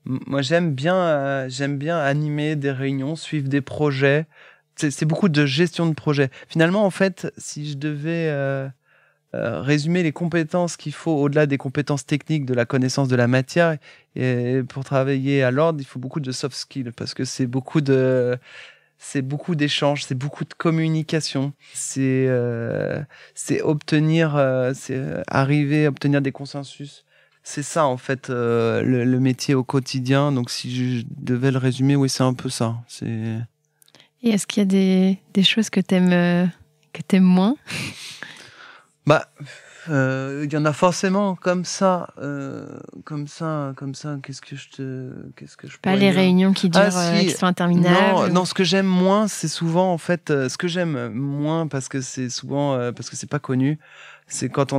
Moi j'aime bien animer des réunions, suivre des projets. C'est beaucoup de gestion de projet. Finalement, en fait, si je devais résumer les compétences qu'il faut au-delà des compétences techniques, de la connaissance de la matière, et pour travailler à l'ordre, il faut beaucoup de soft skills, parce que c'est beaucoup d'échanges, c'est beaucoup de communication, c'est arriver à obtenir des consensus. C'est ça en fait le métier au quotidien. Donc si je devais le résumer, oui, c'est un peu ça. Et est-ce qu'il y a des choses que t'aimes moins? Il y en a forcément comme ça. Qu'est-ce que je Pas pourrais les dire réunions qui durent, si. qui sont interminables. Non, ce que j'aime moins, c'est souvent, en fait, ce que j'aime moins parce que c'est souvent, parce que c'est pas connu, c'est quand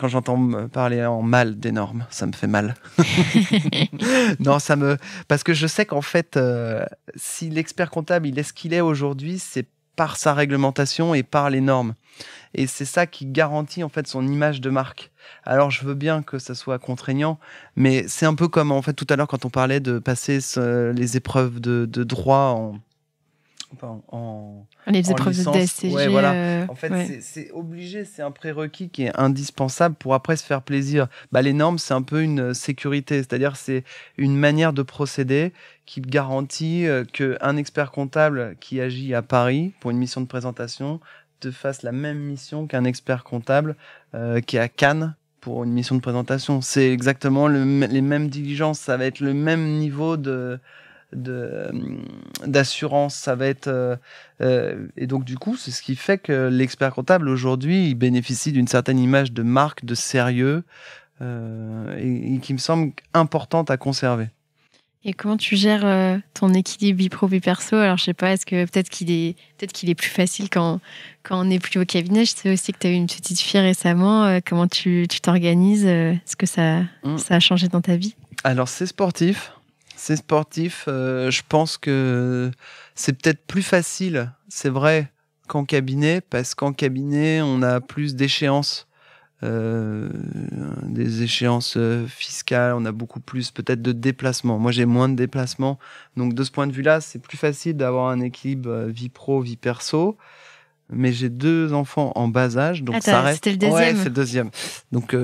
j'entends parler en mal des normes. Ça me fait mal. Non, parce que je sais qu'en fait, si l'expert comptable, il est ce qu'il est aujourd'hui, c'est par sa réglementation et par les normes. Et c'est ça qui garantit en fait son image de marque. Alors je veux bien que ça soit contraignant, mais c'est un peu comme en fait tout à l'heure quand on parlait de passer les épreuves de droit Les en épreuves de licence. DSCG. Ouais, voilà. En fait, ouais. c'est obligé, c'est un prérequis qui est indispensable pour après se faire plaisir. Bah, les normes, c'est un peu une sécurité, c'est-à-dire c'est une manière de procéder qui garantit qu'un expert comptable qui agit à Paris pour une mission de présentation te fasse la même mission qu'un expert comptable qui est à Cannes pour une mission de présentation. C'est exactement les mêmes diligences, ça va être le même niveau d'assurance, ça va être et donc du coup c'est ce qui fait que l'expert comptable aujourd'hui il bénéficie d'une certaine image de marque, de sérieux et qui me semble importante à conserver. Et comment tu gères ton équilibre vie pro vie perso? Alors je sais pas, est-ce que peut-être qu'il est plus facile quand on n'est plus au cabinet. Je sais aussi que tu as eu une petite fille récemment. Comment tu t'organises? Est-ce que ça a changé dans ta vie? Alors c'est sportif. Je pense que c'est peut-être plus facile, c'est vrai, qu'en cabinet, parce qu'en cabinet, on a plus d'échéances, des échéances fiscales, on a beaucoup plus peut-être de déplacements. Moi, j'ai moins de déplacements. Donc, de ce point de vue-là, c'est plus facile d'avoir un équilibre vie pro, vie perso. Mais j'ai 2 enfants en bas âge, donc ça reste... C'était le deuxième. Ouais, c'est le deuxième. Donc,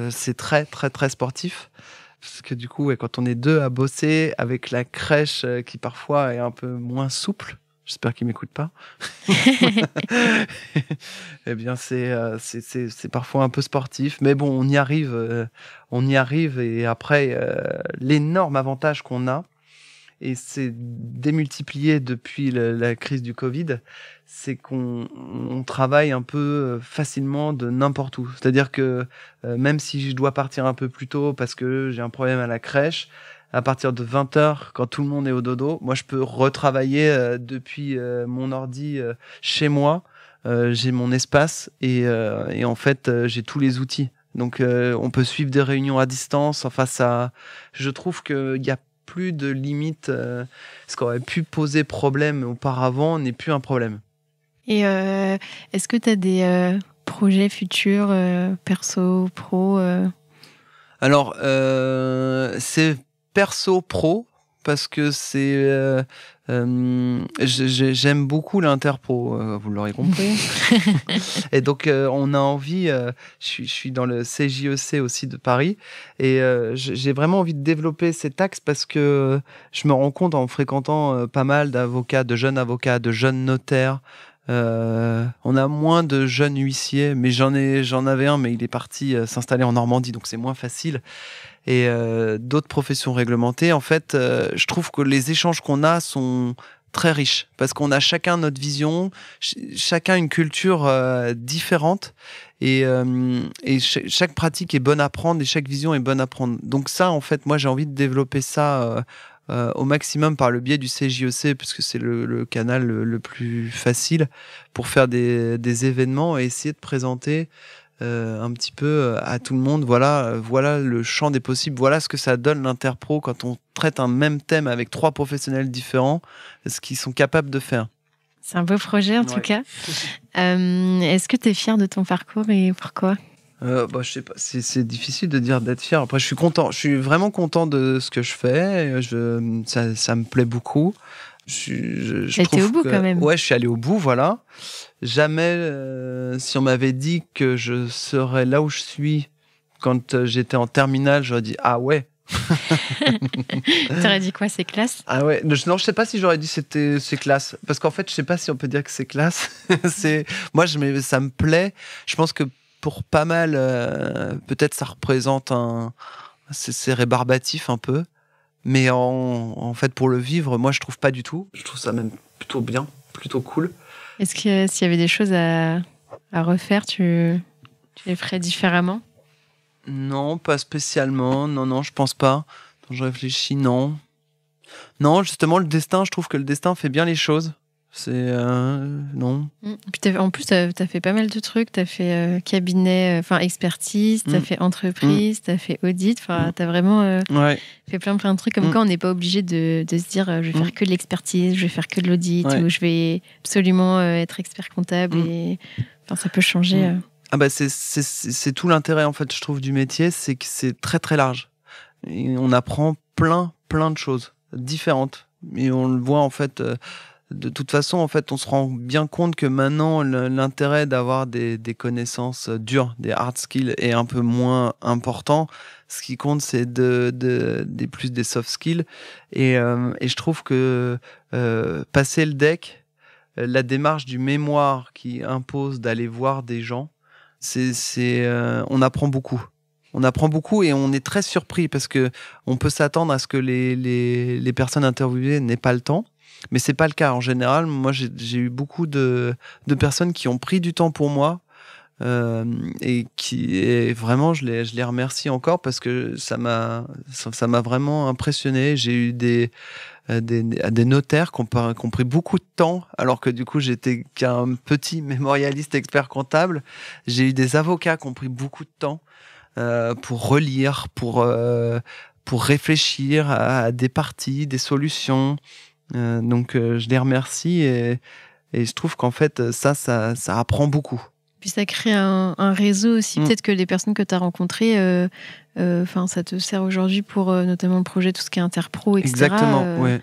c'est très, très, très sportif. Parce que du coup, quand on est 2 à bosser avec la crèche qui parfois est un peu moins souple, j'espère qu'ils m'écoutent pas. Eh bien, c'est parfois un peu sportif, mais bon, on y arrive. Et après, l'énorme avantage qu'on a, et c'est démultiplié depuis la crise du Covid, c'est qu'on travaille un peu facilement de n'importe où. C'est-à-dire que même si je dois partir un peu plus tôt parce que j'ai un problème à la crèche, à partir de 20h, quand tout le monde est au dodo, moi je peux retravailler depuis mon ordi chez moi. J'ai mon espace et en fait j'ai tous les outils. Donc on peut suivre des réunions à distance. Enfin je trouve qu'il y a plus de limites. Ce qui aurait pu poser problème auparavant n'est plus un problème. Et est-ce que tu as des projets futurs, perso, pro Alors, c'est perso-pro, parce que j'aime beaucoup l'interpro, vous l'aurez compris. Et donc, on a envie, je suis dans le CJEC aussi de Paris, et j'ai vraiment envie de développer cet axe parce que je me rends compte en fréquentant pas mal d'avocats, de jeunes notaires. On a moins de jeunes huissiers, mais j'en avais un, mais il est parti s'installer en Normandie, donc c'est moins facile. Et d'autres professions réglementées, en fait, je trouve que les échanges qu'on a sont très riches parce qu'on a chacun notre vision, chacun une culture différente et chaque pratique est bonne à prendre et chaque vision est bonne à prendre. Donc ça, en fait, moi, j'ai envie de développer ça au maximum par le biais du CJEC puisque c'est le canal le plus facile pour faire des événements et essayer de présenter un petit peu à tout le monde, voilà le champ des possibles, voilà ce que ça donne l'interpro quand on traite un même thème avec 3 professionnels différents, ce qu'ils sont capables de faire. C'est un beau projet en tout cas. Est-ce que tu es fier de ton parcours et pourquoi ? Je sais pas, c'est difficile de dire d'être fier. Après, je suis content, je suis vraiment content de ce que je fais. Ça me plaît beaucoup. Je trouve au bout quand même. Ouais, je suis allé au bout, voilà. Jamais, si on m'avait dit que je serais là où je suis quand j'étais en terminale, j'aurais dit ah ouais. T'aurais dit quoi, c'est classe ? Ah ouais, non, je sais pas si j'aurais dit c'est classe, parce qu'en fait, je sais pas si on peut dire que c'est classe. Moi, ça me plaît. Je pense que pour pas mal, peut-être ça représente c'est rébarbatif un peu. Mais en fait, pour le vivre, moi, je trouve pas du tout. Je trouve ça même plutôt bien, plutôt cool. Est-ce que s'il y avait des choses à refaire, tu les ferais différemment ? Non, pas spécialement. Non, je pense pas. Quand je réfléchis, non. Non, justement, le destin, je trouve que le destin fait bien les choses. C'est... non. Puis en plus, t'as fait pas mal de trucs. T'as fait cabinet, expertise, t'as fait entreprise, t'as fait audit. T'as vraiment fait plein de trucs. Comme quoi, on n'est pas obligé de se dire je vais faire que de l'expertise, je vais faire que de l'audit, ou je vais absolument être expert comptable. Et ça peut changer. Ah bah c'est tout l'intérêt, en fait, je trouve, du métier, c'est que c'est très, très large. Et on apprend plein de choses différentes. Et on le voit, en fait... De toute façon, en fait, on se rend bien compte que maintenant, l'intérêt d'avoir des connaissances dures, des hard skills, est un peu moins important. Ce qui compte, c'est plus des soft skills. Et je trouve que passer le deck, la démarche du mémoire qui impose d'aller voir des gens, on apprend beaucoup. On apprend beaucoup et on est très surpris parce que on peut s'attendre à ce que les personnes interviewées n'aient pas le temps. Mais c'est pas le cas. En général, moi, j'ai eu beaucoup de personnes qui ont pris du temps pour moi et vraiment, je les remercie encore parce que ça m'a vraiment impressionné. J'ai eu des notaires qui ont pris beaucoup de temps, alors que du coup, j'étais qu'un petit mémorialiste expert comptable. J'ai eu des avocats qui ont pris beaucoup de temps pour relire, pour réfléchir à des parties, des solutions. Donc je les remercie et je trouve qu'en fait ça apprend beaucoup. Puis ça crée un réseau aussi. Peut-être que les personnes que tu as rencontrées, ça te sert aujourd'hui pour notamment le projet, tout ce qui est interpro, etc. Exactement, ouais.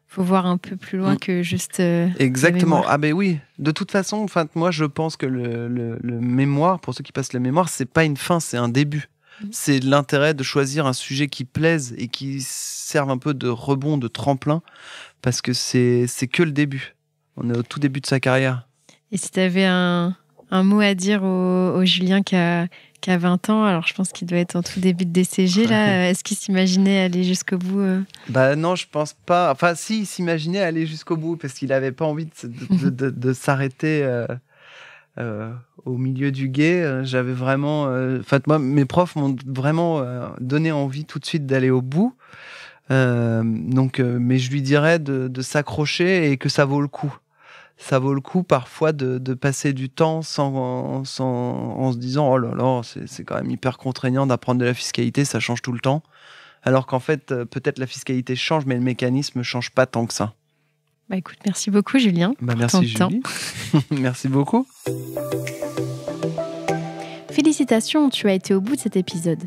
Faut voir un peu plus loin que juste. Exactement. Ah ben oui. De toute façon, moi je pense que le mémoire, pour ceux qui passent le mémoire, c'est pas une fin, c'est un début. C'est l'intérêt de choisir un sujet qui plaise et qui serve un peu de rebond, de tremplin, parce que c'est que le début. On est au tout début de sa carrière. Et si tu avais un mot à dire au Julien qui a 20 ans, alors je pense qu'il doit être en tout début de DCG, là. Est-ce qu'il s'imaginait aller jusqu'au bout Bah non, je pense pas. Enfin, si, il s'imaginait aller jusqu'au bout, parce qu'il avait pas envie de s'arrêter au milieu du gué. J'avais vraiment... moi, mes profs m'ont vraiment donné envie tout de suite d'aller au bout. Mais je lui dirais de s'accrocher et que ça vaut le coup. Ça vaut le coup parfois de passer du temps en se disant oh là là, c'est quand même hyper contraignant d'apprendre de la fiscalité, ça change tout le temps. Alors qu'en fait, peut-être la fiscalité change, mais le mécanisme ne change pas tant que ça. Bah écoute, merci beaucoup Julien. Merci Julie. Merci beaucoup. Félicitations, tu as été au bout de cet épisode.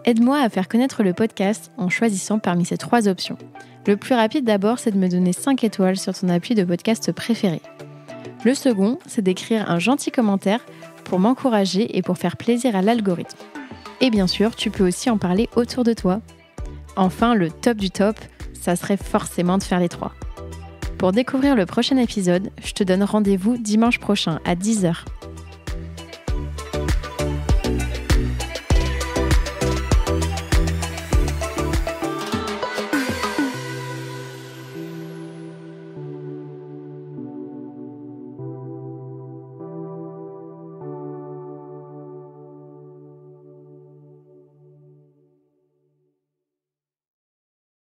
Aide-moi à faire connaître le podcast en choisissant parmi ces 3 options. Le plus rapide d'abord, c'est de me donner 5 étoiles sur ton appli de podcast préféré. Le second, c'est d'écrire un gentil commentaire pour m'encourager et pour faire plaisir à l'algorithme. Et bien sûr, tu peux aussi en parler autour de toi. Enfin, le top du top, ça serait forcément de faire les 3. Pour découvrir le prochain épisode, je te donne rendez-vous dimanche prochain à 10h